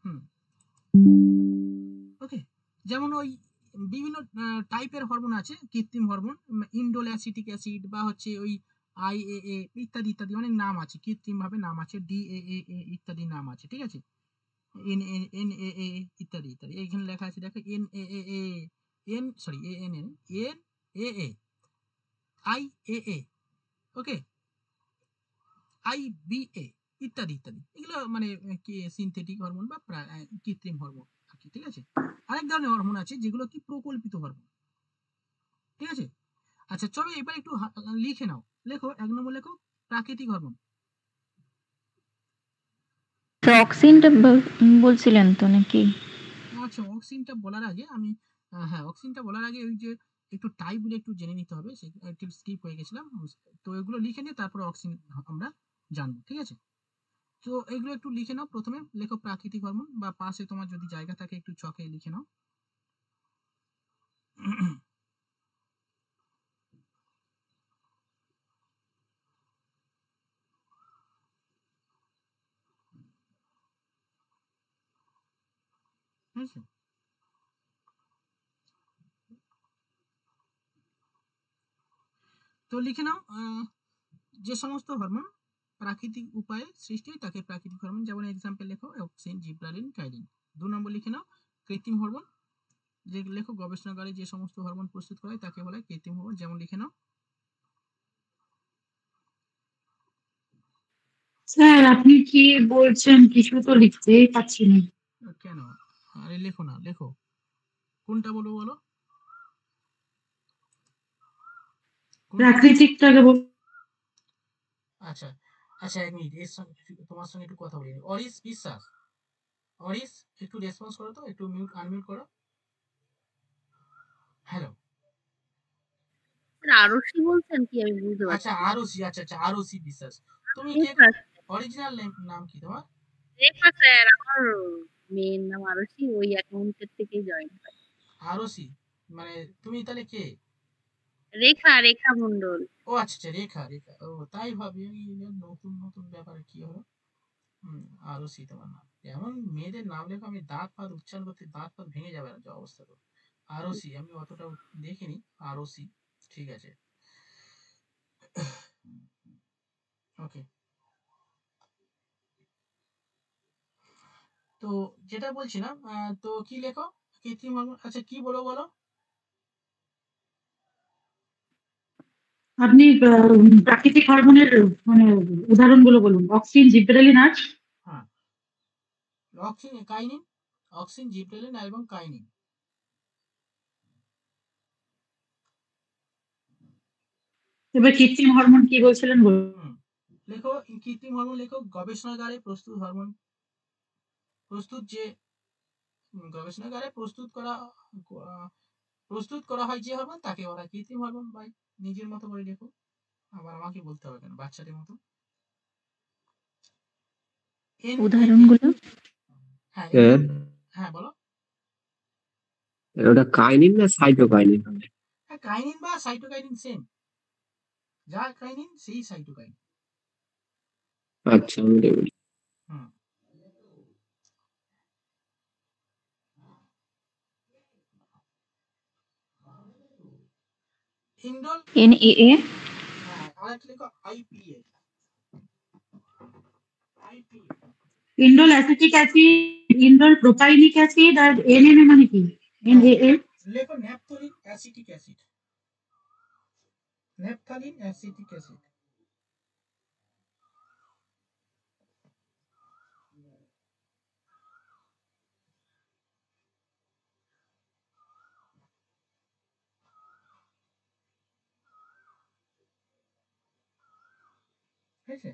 হুম, ওকে। যেমন ওই বিভিন্ন টাইপের হরমোন আছে কৃত্রিম হরমোন, ইন্ডোল অ্যাসিটিক অ্যাসিড বা হচ্ছে ওই IAA ইত্যাদি ইত্যাদি অনেক নাম আছে, কৃত্রিম ভাবে নাম আছে, DAA ইত্যাদি নাম আছে, ঠিক আছে, NAA ইত্যাদি ইত্যাদি। এইখানে লেখা আছে দেখো NAA, NAA, IAA, ওকে, IBA ইত্যাদি ইত্যাদি। এগুলো মানে কি সিনথেটিক হরমোন বা কৃত্রিম হরমোন, ঠিক আছে। আরেক ধরনের হরমোন আছে যেগুলো কি প্রকল্পিত হরমোন, ঠিক আছে। আচ্ছা চলো এবার একটু লিখে নাও, লেখো 1 নম্বর লেখো প্রাকৃতিক হরমোন। অক্সিনটা বলছিলেন তো নাকি? আচ্ছা অক্সিনটা বলার আগে আমি হ্যাঁ অক্সিনটা বলার আগে ওই যে একটু টাইপগুলো একটু জেনে নিতে হবে, সে একটু স্কিপ হয়ে গেছিলাম, তো এগুলো লিখে নিয়ে তারপর অক্সিন আমরা জানবো, ঠিক আছে। তো এগুলো একটু লিখে নাও, প্রথমে লেখো প্রাকৃতিক হরমোন, বা পাশে তোমার যদি জায়গা থাকে একটু চকে লিখে নাও। ঠিক আছে। তো লিখে নাও যে সমস্ত হরমোন প্রাকৃতিক উপায়ে সৃষ্টি হয় তাকে প্রাকৃতিক হরমোন, যেমন এক্সাম্পল লেখো অক্সিন, জিব্রালিন, কাইলিন। 2 নম্বর লিখে নাও কৃত্রিম হরমোন, যে লেখো গবেষণাগারে যে সমস্ত হরমোন প্রস্তুত করা হয় তাকে বলা হয় কৃত্রিম হরমোন, যেমন লিখে নাও। স্যার আপনি কি বলছেন কিছু তো লিখতেই পাচ্ছি না। কেন? আরে লেখো না, লেখো কোনটা বলো বলো, কোনটা? প্রাকৃতিকটাকে আচ্ছা আচ্ছা 1 মিনিট, এর সঙ্গে তোমার সঙ্গে একটু কথা বলি। অরিস বিশ্বাস, অরিস একটু রেসপন্স করো তো, একটু মিউট আনমিউট করো। হ্যালো। আরশি বলছেন কি? আমি বুঝতে আচ্ছা পারছি। আরুষি, আচ্ছা আচ্ছা আরুষি বিশ্বাস। তুমি কে? রেখা, অরিজিনাল নাম কি তোমার? রেখা স্যার, আমার মেয়ের নাম আরশি, ওই অ্যাকাউন্টের থেকেই জয়েন হয়। আরুষি মানে তুমি তাহলে কে? রেখা, রেখা মন্ডল। ও আচ্ছা আচ্ছা রেখা, রেখা, ও তাই ভাবি আমি নতুন নতুন ব্যাপারে কি হলো। আরুষি তোমার নাম, এমন মেয়েদের নাম লেখো আমি দাঁত ফাত উচ্চারণ করতে দাঁত ফাত ভেঙে যাবে যে অবস্থা তো। আরুষি আমি অতটা দেখিনি, আরুষি, ঠিক আছে, ওকে। তো যেটা বলছিলাম তো কি লেখো কৃত্রিম হরমোন, আচ্ছা কি বলো বলো। আপনি প্রাকৃতিক হরমোনের মানে উদাহরণগুলো বলুন, অক্সিন, জিব্রেলিন আর হ্যাঁ, অক্সিন, কাইনিন, অক্সিন, জিব্রেলিন এবং কাইনিন। এবার কৃত্রিম হরমোন কি বলছিলেন বলুন। লেখো কৃত্রিম হরমোন, লেখো গবেষণাগারে প্রস্তুত হরমোন, প্রস্তুত যে গবেষণাগারে প্রস্তুত করা হয় যে হরমোন তাকে বলা হয় কৃত্রিম হরমোন। ভাই নিজের মতো করে লেখো, আবার আমাকে বলতে হবে কেন বাচ্চাদের মতো। উদাহরণগুলো? হ্যাঁ স্যার হ্যাঁ বলো। ওটা কাইনিন না সাইটোকাইনিন? হ্যাঁ কাইনিন বা সাইটোকাইনিন সেম। যা কাইনিন সেই সাইটোকাইন। আচ্ছা আমি দেখবো। হুম। ইন্ডোল, NAA হ্যাঁ আরেকটা লেখো IPA. IPA indole acetic acid, indole propylic acid, আর এনএনএ মানে কি? এনএএ। লেখো naphthalene acetic acid. Naphthalene acetic acid. হয়েছে?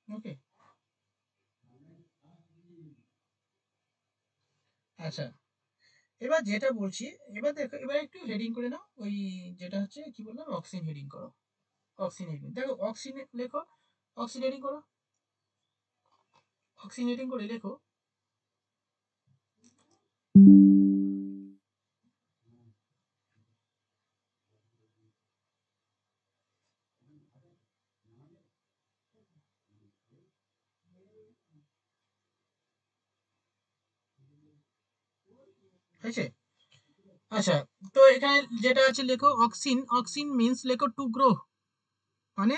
ওকে, আচ্ছা এবার যেটা বলছি, এবার দেখো, এবার একটু হেডিং করে নাও, ওই যেটা হচ্ছে কি বললাম, অক্সিন হেডিং করো। অক্সিন হেডিং দেখো, অক্সিন লেখো, অক্সিন হেডিং করো, অক্সিন হেডিং করে লেখো হয়েছে? আচ্ছা, তো এখানে যেটা আছে লেখো অক্সিন, অক্সিন মিন্স লেখো টু গ্রো, মানে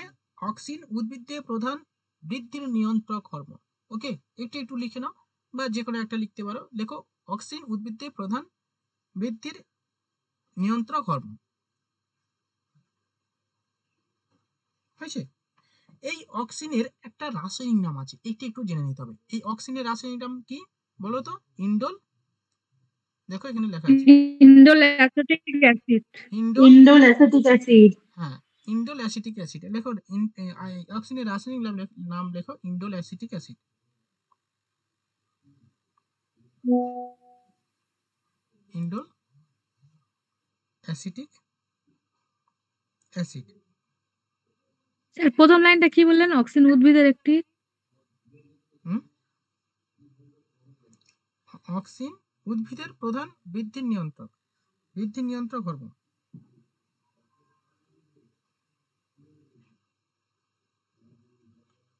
অক্সিন উদ্ভিদের প্রধান বৃদ্ধির নিয়ন্ত্রক হরমোন। ওকে, একটু একটু লিখে নাও, বা যে কোনো একটা লিখতে পারো, লেখো অক্সিন উদ্ভিদের প্রধান বৃদ্ধির নিয়ন্ত্রক হরমোন। হয়েছে? এই অক্সিনের একটা রাসায়নিক নাম আছে, এইটা একটু জেনে নিতে হবে। এই অক্সিনের রাসায়নিক নাম কি বলো তো? ইন্ডোল, দেখো এখানে লেখা আছে indole acetic acid. Indole, indole acetic acid. হ্যাঁ ইন্ডোল অ্যাসিটিক অ্যাসিড লেখো। অক্সিনের রাসায়নিক নাম লেখো indole acetic acid. Indole acetic acid. Sir প্রথম লাইনটা কি বললেন? অক্সিন উদ্ভিদের একটি হুম, অক্সিন উদ্ভিদের প্রধান বৃদ্ধির নিয়ন্ত্রক হরমোন।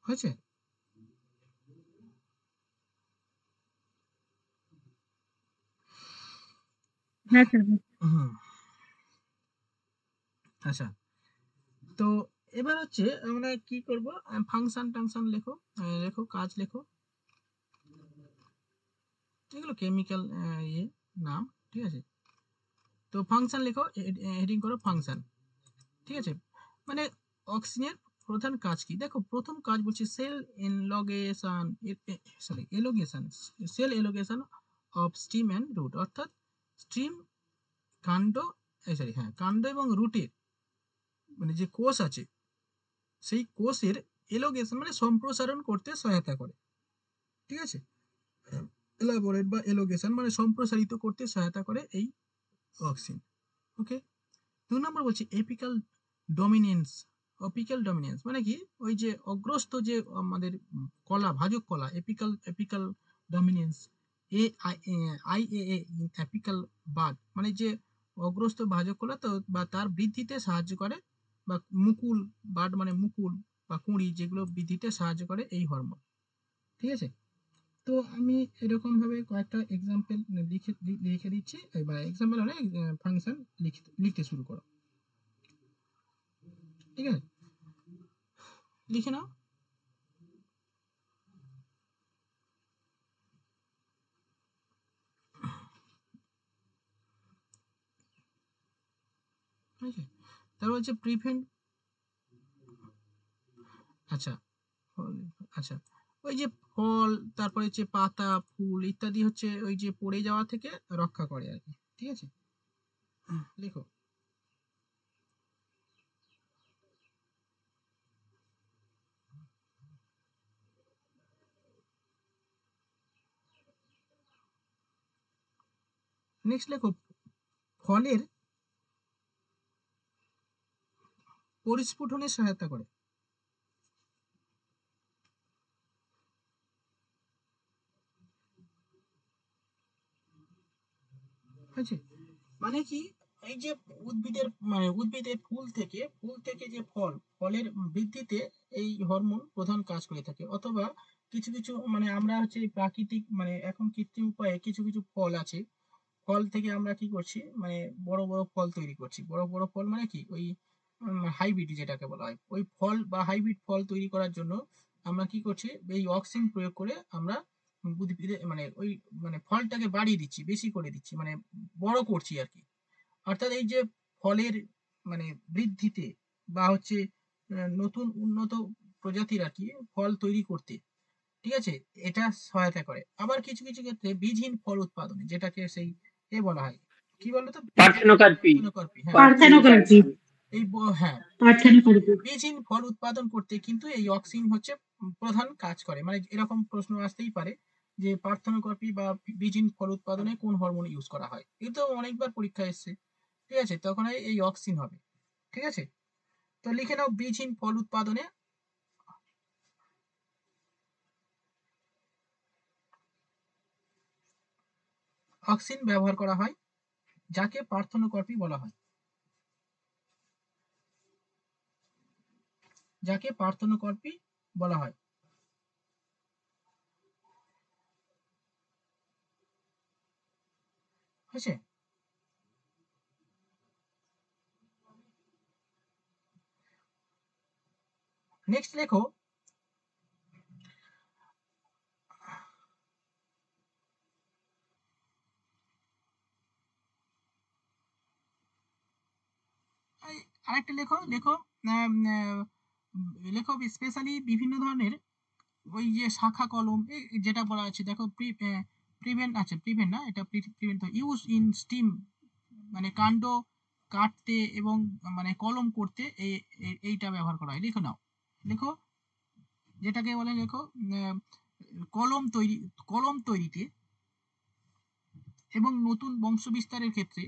হয়েছে? হ্যাঁ স্যার। হুম, আচ্ছা, তো এবার হচ্ছে আমরা কি করব, ফাংশন টাংশন লেখো, লেখো কাজ লেখো, এগুলো কেমিক্যাল ইয়ে নাম, ঠিক আছে? তো ফাংশন লেখো, হেডিং করো ফাংশন, ঠিক আছে? মানে অক্সিজেনের প্রধান কাজ কি? দেখো প্রথম কাজ বলছে cell elongation, sorry elongation, cell elongation of stem and root, অর্থাৎ স্ট্রিম, কাণ্ড, সরি হ্যাঁ কাণ্ড এবং রুটের মানে যে কোষ আছে, সেই কোষের এলোগেশন মানে সম্প্রসারণ করতে সহায়তা করে, ঠিক আছে? এলাবোরেট বা এলোগেশন মানে সম্প্রসারিত করতে সহায়তা করে এই অক্সিন। ওকে, 2 নম্বর বলছি এপিক্যাল ডমিনেন্স। অপিক্যাল ডমিনেন্স মানে কি? ওই যে অগ্রস্ত যে আমাদের কলা, ভাজক কলা, apical dominance, A I A apical bud মানে যে অগ্রস্ত ভাজক কলা, তো বা তার বৃদ্ধিতে সাহায্য করে, বা মুকুল, বাড মানে মুকুল বা কুঁড়ি, যেগুলো বৃদ্ধিতে সাহায্য করে এই হরমোন, ঠিক আছে? তো আমি এরকম ভাবে কয়েকটা এক্সাম্পল লিখে দিচ্ছি, বা এক্সাম্পল মানে ফাংশন লিখতে শুরু করো, ঠিক আছে? লিখে নাও। ঠিক আছে, তারপর হচ্ছে প্রিভেন্ট, আচ্ছা আচ্ছা, ওই যে ফল, তারপরে হচ্ছে পাতা, ফুল ইত্যাদি হচ্ছে ওই যে পড়ে যাওয়া থেকে রক্ষা করে আর কি, ঠিক আছে? লিখো। নেক্সট লেখো ফলের পরিস্ফুটনে সহায়তা করে। আছে। মানে কি, এই যে উদ্ভিদের ফুল থেকে যে ফলের বৃদ্ধিতে এই হরমোন প্রধান কাজ করে থাকে। অথবা কিছু কিছু আমরা হচ্ছে প্রাকৃতিক এখন কৃত্রিম উপায়ে কিছু কিছু ফল আছে, ফল থেকে আমরা কি করছি, বড় বড় ফল তৈরি করছি। বড় বড় ফল মানে কি, ওই হাইব্রিড যেটাকে বলা হয়, ওই ফল বা হাইব্রিড ফল তৈরি করার জন্য আমরা কি করছি, এই অক্সিন প্রয়োগ করে আমরা উদ্ভিদে ওই ফলটাকে বাড়িয়ে দিচ্ছি, বেশি করে দিচ্ছি, বড় করছি আর কি। অর্থাৎ এই যে ফলের বৃদ্ধিতে বা হচ্ছে নতুন উন্নত প্রজাতির আর কি ফল তৈরি করতে, ঠিক আছে, এটা সহায়তা করে। আবার কিছু কিছু ক্ষেত্রে বীজহীন ফল উৎপাদনে, যেটাকে সেই বলা হয়, কি বলতো, পার্থেনোকার্পি। পার্থেনোকার্পি। হ্যাঁ, পার্থেনোকার্পি। হ্যাঁ, পার্থেনোকার্পি। বীজহীন ফল উৎপাদন করতে কিন্তু এই অক্সিন হচ্ছে প্রধান কাজ করে। এরকম প্রশ্ন আসতেই পারে যে পার্থেনোকার্পি বা বীজহীন ফল উৎপাদনে কোন হরমোন ইউজ করা হয়, এটা অনেকবার পরীক্ষা এসেছে। ঠিক আছে, তখন এই অক্সিন হবে। ঠিক আছে, তো লিখে নাও, বীজহীন ফল উৎপাদনে অক্সিন ব্যবহার করা হয়, যাকে পার্থেনোকার্পি বলা হয়, যাকে পার্থেনোকার্পি বলা হয়। হয়েছে? নেক্সট লেখো, আরেকটা লেখো লেখো আম, আহ, লেখো স্পেশালি বিভিন্ন ধরনের ওই যে শাখা কলম, যেটা বলা আছে দেখো, প্রিভেন্ট আছে, প্রিভেন্ট না, এটা প্রিভেন্ট, ইউজ ইন স্টিম, কাণ্ড কাটতে এবং কলম করতে এইটা ব্যবহার করা হয়। লিখো নাও, লেখো, যেটাকে বলে, লেখো কলম তৈরি, কলম তৈরিতে এবং নতুন বংশ বিস্তারের ক্ষেত্রে।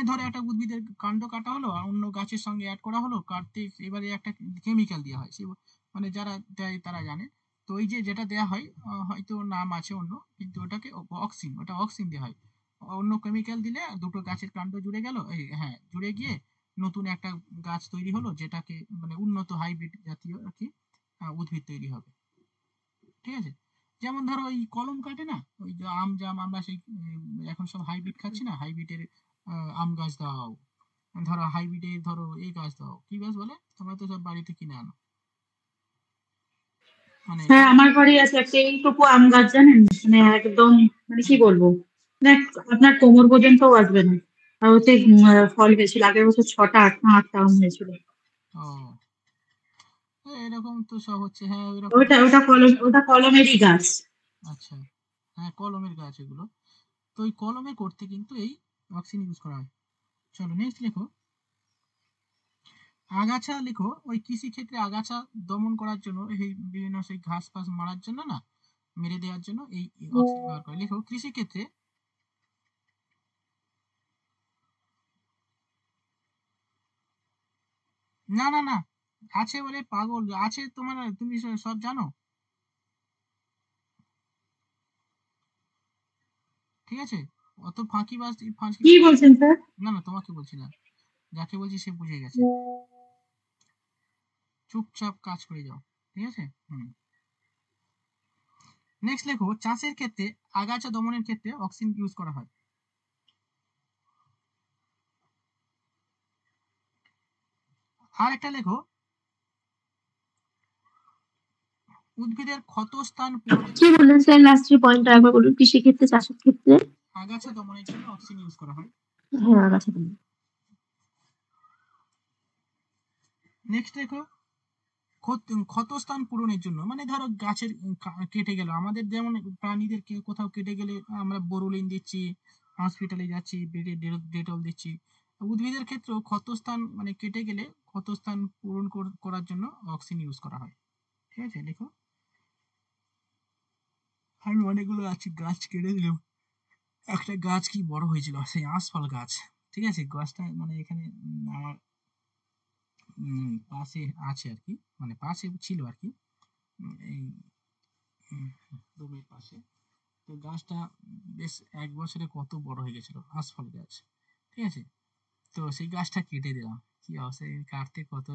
ধরো একটা উদ্ভিদের কাণ্ড কাটা হলো আর অন্য গাছের সঙ্গে অ্যাড করা হলো, কাটতে এবারে একটা কেমিক্যাল দেওয়া হয়, সে যারা দেয় তারা জানে। তো ওই যে যেটা দেয়া হয়, হয়তো নাম আছে অন্য, কিন্তু ওটাকে অক্সিন, ওটা অক্সিন দেওয়া হয়। অন্য কেমিক্যাল দিলে দুটো গাছের কাণ্ড জুড়ে গেল, হ্যাঁ, জুড়ে গিয়ে নতুন একটা গাছ তৈরি হলো, যেটাকে উন্নত হাইব্রিড জাতীয় আর কি উদ্ভিদ তৈরি হবে। ঠিক আছে, যেমন ধরো ওই কলম কাটে না, ওই যে আম জাম আমরা সেই এখন সব হাইব্রিড খাচ্ছি না, হাইব্রিডের আম গাছ দাও, ধরো হাইব্রিডের, ধরো এই গাছ দাও, কি গাছ বলে, তোমরা তো সব বাড়িতে কিনে আনো, হ্যাঁ, আমার ঘরে আছে একটা এইটুকু আম গাছ, জানেন, একদম, কি বলবো, মানে আপনার কোমর পর্যন্তও আসবে না। আর হচ্ছে ফল হয়েছিল আগের বছর 6টা 8টা আম হয়েছিল। ও, এরকম তো সব হচ্ছে, হ্যাঁ এরকম। ওটা কলমেরই গাছ। আচ্ছা, হ্যাঁ কলমের গাছ এগুলো। তো এই কলমে করতে কিন্তু এই অক্সিন ইউজ করা হয়। চলো নেক্সট লেখো, আগাছা লেখো, ওই কৃষি ক্ষেত্রে আগাছা দমন করার জন্য, এই বিভিন্ন সেই ঘাস ফাস মারার জন্য না, মেরে দেওয়ার জন্য এই অক্সিন ব্যবহার করে। লেখো, কৃষি ক্ষেত্রে, না না না, আছে বলে পাগল, আছে তোমার, তুমি সব জানো। ঠিক আছে, অত ফাঁকিবাজ ফাঁকি। কি বলছেন স্যার? না না, তোমাকে বলছি না, যাকে বলছি সে বুঝে গেছে, চুপচাপ কাজ করে যাও। ঠিক আছে, হুম। নেক্সট লেখো, চাষের ক্ষেত্রে আগাছা দমনের ক্ষেত্রে অক্সিন ইউজ করা হয়। আর একটা লেখো, উদ্ভিদের ক্ষতস্থান পূরণের কি বললেন স্যার, লাস্টের পয়েন্টটা একবার বলুন, কৃষি ক্ষেত্রে চাষের ক্ষেত্রে? আগাছা দমনের জন্য অক্সিন ইউজ করা হয়। হ্যাঁ, আগাছা দমন। নেক্সট লেখো, ক্ষতস্থান পূরণের জন্য, ধরো গাছের কেটে গেল, আমাদের যেমন প্রাণীদের কোথাও কেটে গেলে আমরা বোরোলিন দিচ্ছি, হসপিটালে যাচ্ছি, বেডে ডেটল দিচ্ছি। উদ্ভিদের ক্ষেত্রেও ক্ষতস্থান কেটে গেলে ক্ষতস্থান পূরণ করার জন্য অক্সিন ইউজ করা হয়। ঠিক আছে, দেখো, আমি অনেকগুলো গাছ কেটে দিলাম, একটা গাছ কি বড় হয়েছিল, সেই আঁশফল গাছ। ঠিক আছে, গাছটা এখানে আমার পাশে আছে আর কি, পাশে ছিল আর কি, এই রুমের পাশে। তো গাছটা বেশ 1 বছরে কত বড় হয়ে গেছিল, আশফল গাছ, ঠিক আছে। তো সেই গাছটা কেটে দিলাম, কি অবস্থা, এই কাটতে কত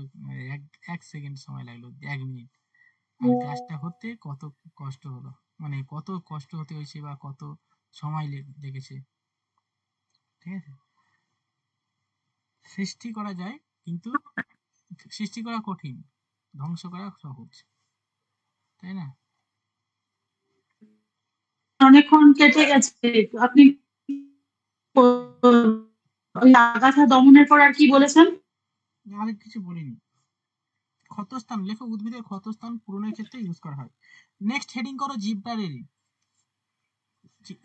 এক এক সেকেন্ড সময় লাগলো, 1 মিনিট। আর গাছটা হতে কত কষ্ট হলো, মানে কত কষ্ট হতে হয়েছে বা কত সময় লেগেছে, ঠিক আছে। সৃষ্টি করা যায়, কিন্তু সৃষ্টি করা কঠিন, ধ্বংস করা সহজ, তাই না? অনেকক্ষণ কেটে গেছে। আপনি ওই আগাছা দমনের পর আর কি বলেছেন? আর কিছু বলিনি। ক্ষতস্থান লেখো, উদ্ভিদের ক্ষতস্থান পূরণের ক্ষেত্রে ইউজ করা হয়। নেক্সট হেডিং করো জিব্রারেলিন,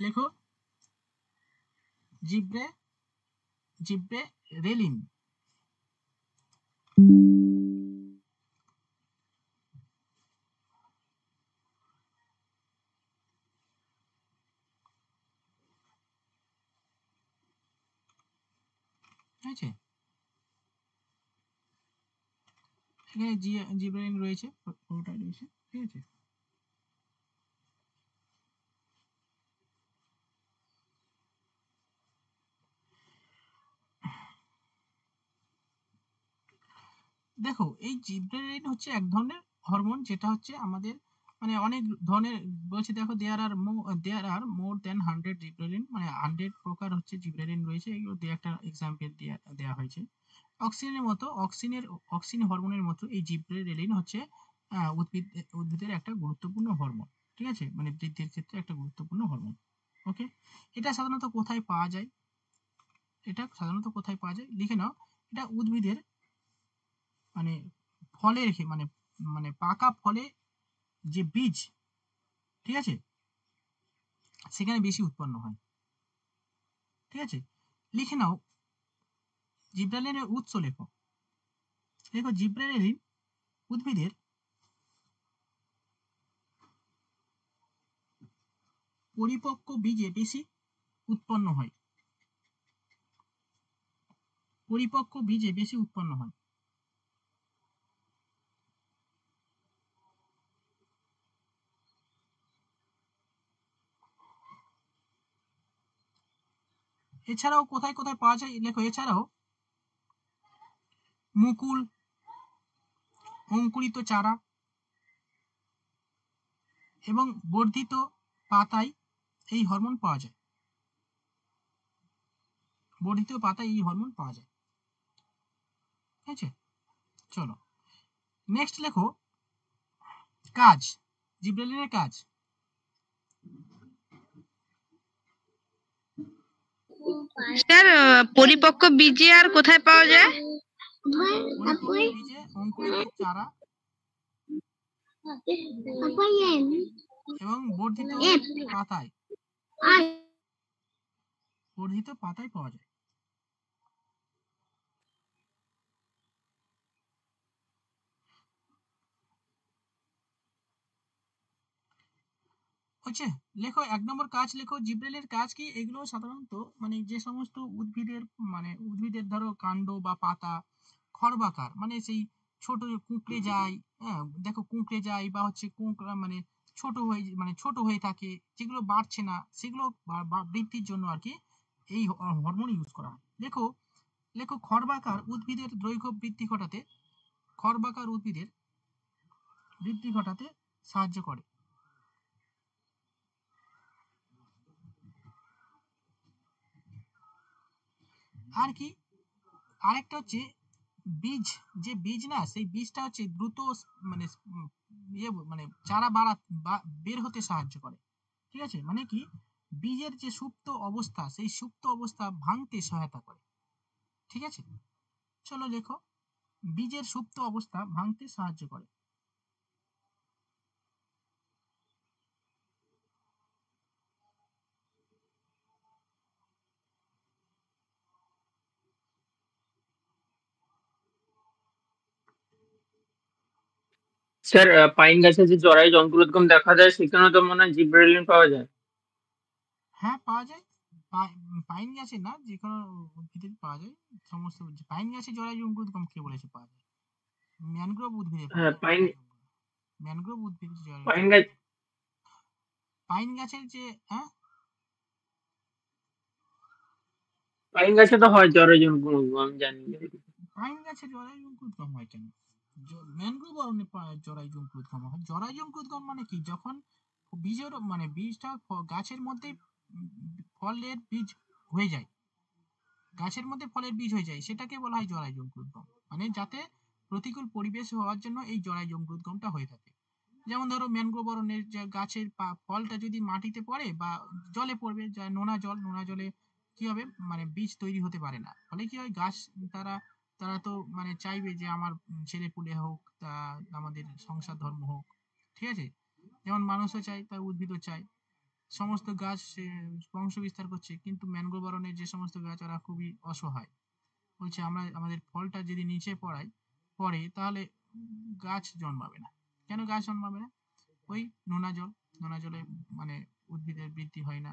লেখো জিব্রে জিব্রে রেলিন। ঠিক আছে, এখানে জিব্রারেলিন রয়েছে, পুরোটাই রয়েছে, ঠিক আছে। দেখো, এই জিব্রেলিন হচ্ছে এক ধরনের হরমোন, যেটা হচ্ছে আমাদের মানে অনেক ধরনের বলছে। দেখো, দেয়ার আর মোর দেন 100 জিব্রেলিন, মানে 100 প্রকার হচ্ছে জিব্রেলিন রয়েছে। এগুলো দিয়ে একটা এক্সাম্পল দেওয়া হয়েছে। অক্সিন হরমোনের মতো এই জিব্রেলিন হচ্ছে উদ্ভিদের একটা গুরুত্বপূর্ণ হরমোন, ঠিক আছে, মানে বৃদ্ধির ক্ষেত্রে একটা গুরুত্বপূর্ণ হরমোন। ওকে, এটা সাধারণত কোথায় পাওয়া যায়? লিখে নাও। এটা উদ্ভিদের মানে ফলে রেখে, মানে মানে পাকা ফলে যে বীজ, ঠিক আছে, সেখানে বেশি উৎপন্ন হয়, ঠিক আছে। লিখে নাও জিব্রালিনের উৎস, লেখো জিব্রালিন উদ্ভিদের পরিপক্ক বীজে বেশি উৎপন্ন হয়, এছাড়াও কোথায় কোথায় পাওয়া যায় লেখো। এছাড়াও মুকুল, অঙ্কুরিত চারা এবং বর্ধিত পাতায় এই হরমোন পাওয়া যায়, ঠিক আছে। চলো নেক্সট লেখো কাজ, জিব্রালিনের কাজ। স্যার, পরিপক্ক বীজে আর কোথায় পাওয়া যায়? পরিপক্ক বীজে, অঙ্কুরিত চারা এবং বর্ধিত পাতায় পাওয়া যায়। হচ্ছে, লেখো 1 নম্বর কাজ, লেখো জিব্রেলের কাজ কি। এগুলো সাধারণত মানে যে সমস্ত উদ্ভিদের ধরো কাণ্ড বা পাতা খর্বাকার, মানে সেই ছোট কুঁকড়ে যায়, হ্যাঁ দেখো কুঁকড়ে যায় বা হচ্ছে মানে ছোট হয়ে থাকে, যেগুলো বাড়ছে না, সেগুলো বৃদ্ধির জন্য আর কি এই হরমোন ইউজ করা হয়। লেখো খর্বাকার উদ্ভিদের দৈর্ঘ্য বৃদ্ধি ঘটাতে সাহায্য করে। আর কি, আরেকটা হচ্ছে বীজ না, সেই বীজটা হচ্ছে দ্রুত মানে মানে চারা বের হতে সাহায্য করে, ঠিক আছে। মানে কি, বীজের যে সুপ্ত অবস্থা, সেই সুপ্ত অবস্থা ভাঙতে সহায়তা করে, ঠিক আছে। চলো লেখো বীজের সুপ্ত অবস্থা ভাঙতে সাহায্য করে। স্যার, পাইন গাছে যে জরায়ু অঙ্কুরোদ্গম দেখা যায় সেখানে তো মনে হয় জিব্রেলিন পাওয়া যায়। হ্যাঁ, পাওয়া যায়। পাইন গাছে না, যে কোনো উদ্ভিদে পাওয়া যায়। সমস্ত পাইন গাছে জরায়ু অঙ্কুরোদ্গম কে বলেছে পাওয়া যায়? ম্যানগ্রোভ উদ্ভিদে পাওয়া হ্যাঁ, যায়। পাইন ম্যানগ্রোভ উদ্ভিদে জরায়ু পাইন গাছ পাইন গাছের যে হ্যাঁ পাইন গাছে তো হয় জরাজীর্ণ আমি জানি। পাইন গাছে জরায়ুঙ্কুর উদ্গম হয় কেন? ম্যানগ্রোভ অরণ্যে জরায়ুঙ্কুর উদ্গম হয়। জরায়ুঙ্কুর উদ্গম মানে কি, যখন বীজের মানে বীজটা গাছের মধ্যে ফলের বীজ হয়ে যায়, গাছের মধ্যে ফলের বীজ হয়ে যায়, সেটাকে বলা হয় জরায়ুঙ্কুর উদ্গম। মানে যাতে প্রতিকূল পরিবেশ হওয়ার জন্য এই জরায়ুঙ্কুর উদ্গমটা হয়ে থাকে। যেমন ধরো ম্যানগ্রোভ অরণ্যের যে গাছের ফলটা যদি মাটিতে পড়ে বা জলে পড়বে, যা নোনা জলে কি হবে, মানে বীজ তৈরি হতে পারে না। ফলে কি হয়, গাছ তারা তারা তো মানে চাইবে যে আমার ছেলে পুলে হোক, তা আমাদের সংসার ধর্ম হোক, ঠিক আছে? যেমন মানুষও চায়, তার উদ্ভিদও চায়, সমস্ত গাছ বংশ বিস্তার করছে, কিন্তু ম্যানগ্রোভ অরণ্যের যে সমস্ত গাছ ওরা খুবই অসহায়, বলছে আমরা আমাদের ফলটা যদি নিচে পড়ে তাহলে গাছ জন্মাবে না। কেন গাছ জন্মাবে না? ওই নোনা জলে মানে উদ্ভিদের বৃদ্ধি হয় না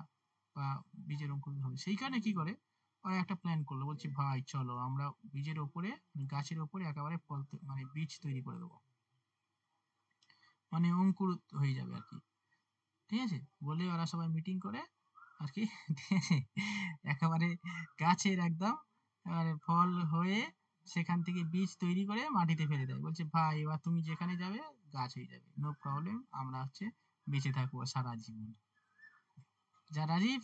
বা বীজের অঙ্কুরোদ্গম হয়। সেই কারণে কি করে, ওরা একটা প্ল্যান করলো, বলছে ভাই চলো আমরা বীজের ওপরে গাছের ওপরে একেবারে মানে বীজ তৈরি করে দেবো, মানে অঙ্কুর হয়ে যাবে আর কি, ঠিক আছে? বলে ওরা সবাই মিটিং করে আর কি, ঠিক আছে, একেবারে গাছের একদম এবারে ফল হয়ে সেখান থেকে বীজ তৈরি করে মাটিতে ফেলে দেয়, বলছে ভাই এবার তুমি যেখানে যাবে গাছ হয়ে যাবে, নো প্রবলেম, আমরা হচ্ছে বেঁচে থাকবো সারা জীবন। যা রাজীব,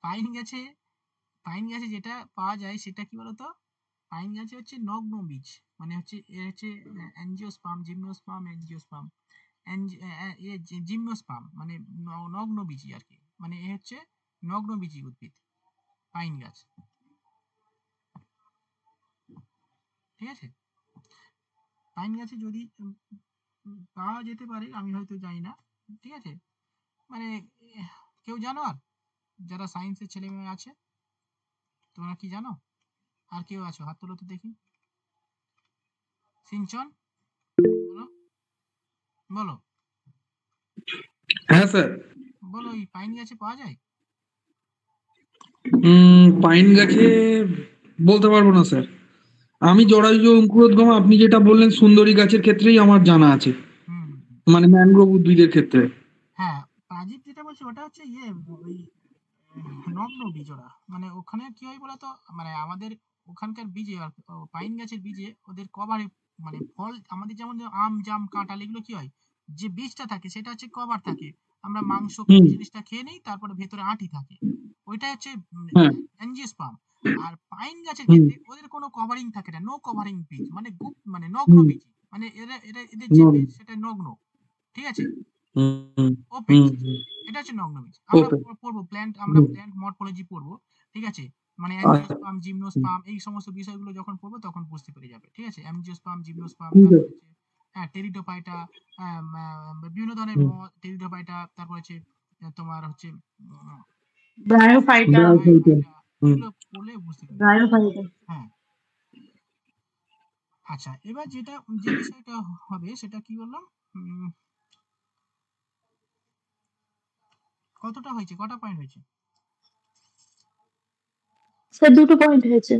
পাইন গাছে পাইন গাছে যেটা পাওয়া যায় সেটা কি বলতো, পাইন গাছে হচ্ছে নগ্ন বীজ, মানে হচ্ছে এর হচ্ছে অ্যাঞ্জিওস্পার্ম, জিমনোস্পার্ম, অ্যাঞ্জিওস্পার্ম, জিমনোস্পার্ম মানে নগ্ন বীজি আর কি, মানে এ হচ্ছে নগ্ন বীজি উদ্ভিদ পাইন গাছ, ঠিক আছে? পাইন গাছে যদি পাওয়া যেতে পারে, আমি হয়তো জানি না, ঠিক আছে? মানে কেউ জানো আর, যারা সায়েন্সের ছেলে মেয়ে আছে, তোমরা কি জানো? আর কেউ আছো, হাত তোলো তো দেখি। সিঞ্চন, বলো বলো হ্যাঁ স্যার। বলো, এই পাইন গাছে পাওয়া যায়? পাইন গাছে বলতে পারবো না স্যার। আমি জরায়ু অঙ্কুরোদ্গম আপনি যেটা বললেন সুন্দরী গাছের ক্ষেত্রেই আমার জানা আছে, হুম হুম হুম। মানে ম্যানগ্রোভ উদ্ভিদের ক্ষেত্রে। হ্যাঁ, রাজীব যেটা বলছে ওটা হচ্ছে ইয়ে, ওই নগ্ন বীজ ওরা, মানে ওখানে কি হয় বলতো, মানে আমাদের ওখানকার বীজে আর পাইন গাছের বীজে ওদের কভারে, মানে ফল আমাদের যেমন আম জাম কাঁঠাল এগুলো কি হয়, যে বীজটা থাকে সেটা হচ্ছে কভার থাকে, আমরা মাংস হুম। জিনিসটা খেয়ে নিই, তারপরে ভেতরে আঁটি থাকে, ওইটা হচ্ছে হ্যাঁ। অ্যাঞ্জিওস্পার্ম। আর পাইন গাছের হুম। ক্ষেত্রে ওদের কোনো কভারিং থাকে না, নো কভারিং বীজ, মানে মানে নগ্ন হুম। বীজ, মানে এদের যে বীজ সেটা নগ্ন, ঠিক আছে, হুম। ওপেন হুম। বীজ, এটা হচ্ছে নগ্ন বীজ। আমরা ওকে। পড়বো প্ল্যান্ট, আমরা প্ল্যান্ট মরফোলজি পড়বো, ঠিক আছে? মানে আচ্ছা। অ্যাঞ্জিওস্পার্ম, জিমনোস্পার্ম এই সমস্ত বিষয়গুলো যখন পড়বো তখন বুঝতে পেরে যাবে, ঠিক আছে? অ্যাঞ্জিওস্পার্ম, জিমনোস্পার্ম, ঠিক তারপর আছে। হচ্ছে হ্যাঁ টেরিডোফাইটা, বিভিন্ন ধরনের হুম। টেরিডোফাইটা, তারপর হচ্ছে তোমার হচ্ছে ব্রায়োফাইটা। ব্রায়োফাইটা। ব্রায়োফাইটা, হুম। এগুলো পড়লে বুঝতে পেরে যাবে। ব্রায়োফাইটা। হ্যাঁ, আচ্ছা, এবার যে বিষয়টা হবে সেটা কি বললাম, উম, কতটা হয়েছে, কটা পয়েন্ট হয়েছে? স্যার 2টো পয়েন্ট হয়েছে।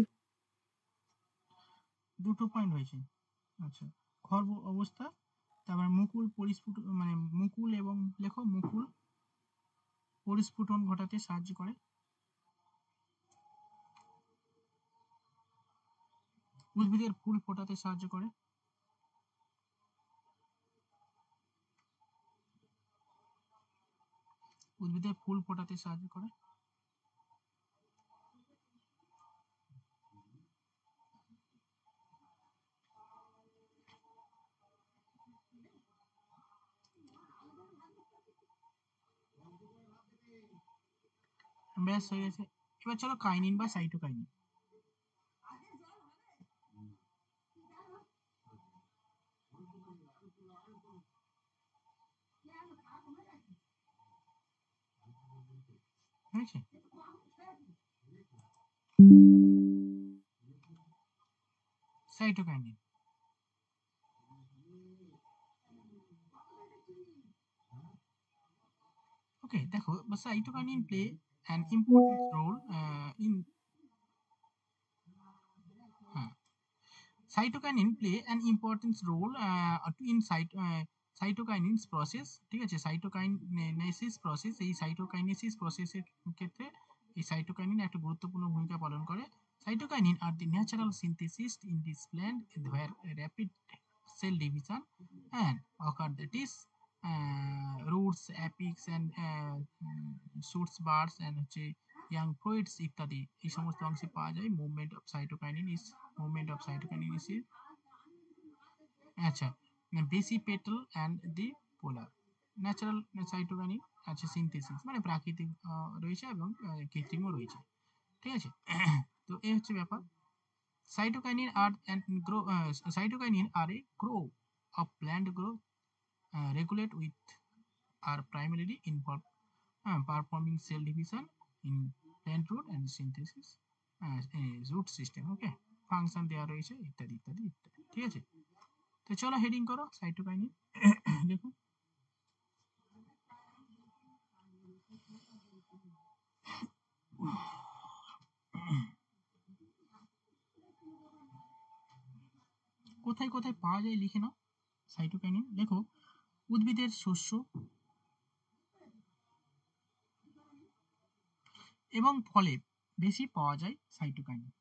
2টো পয়েন্ট হয়েছে। আচ্ছা, খর্ব অবস্থা, তারপর মুকুল পরিস্ফুট, মানে মুকুল এবং লেখো মুকুল পরিস্ফুটন ঘটাতে সাহায্য করে, উদ্ভিদের ফুল ফোটাতে সাহায্য করে, উদ্ভিদের ফুল ফোটাতে সাহায্য করে, ব্যাস হয়ে গেছে। এবার চলো কাইনিন বা সাইটোকাইনিন। হয়েছে? সাইটোকাইনিন, ওকে, দেখো cytokinin play an important role in, হ্যাঁ, cytokinin play an important role in cytokinins process, ঠিক আছে, সাইটোকাইনেসিস প্রসেস, এই সাইটোকাইনেসিস প্রসেসের ক্ষেত্রে এই সাইটোকাইনিন একটা গুরুত্বপূর্ণ ভূমিকা পালন করে। Cytokinin are the natural synthesis in this plant where rapid cell division and occur, that is roots, apex and shoots, buds and হচ্ছে young fruits ইত্যাদি এই সমস্ত অংশে পাওয়া যায়। মুভমেন্ট অফ সাইটোকাইনিন ইজ আচ্ছা বেসি petal and the polar. Natural cytokinin আছে সিনথেসিস মানে প্রাকৃতিক রয়েছে এবং কৃত্রিমও রয়েছে, ঠিক আছে। তো এই হচ্ছে ব্যাপার। Cytokinin are a grow of plant growth, regulate with are primarily involved performing cell division in plant root and synthesis root system, okay, function দেওয়া রয়েছে ইত্যাদি ইত্যাদি ইত্যাদি, ঠিক আছে। তো চলো হেডিং করো সাইটোকাইনিন। দেখো কোথায় কোথায় পাওয়া যায় লিখে নাও সাইটোকাইনিন। দেখো উদ্ভিদের শস্য এবং ফলে বেশি পাওয়া যায় সাইটোকাইনিন।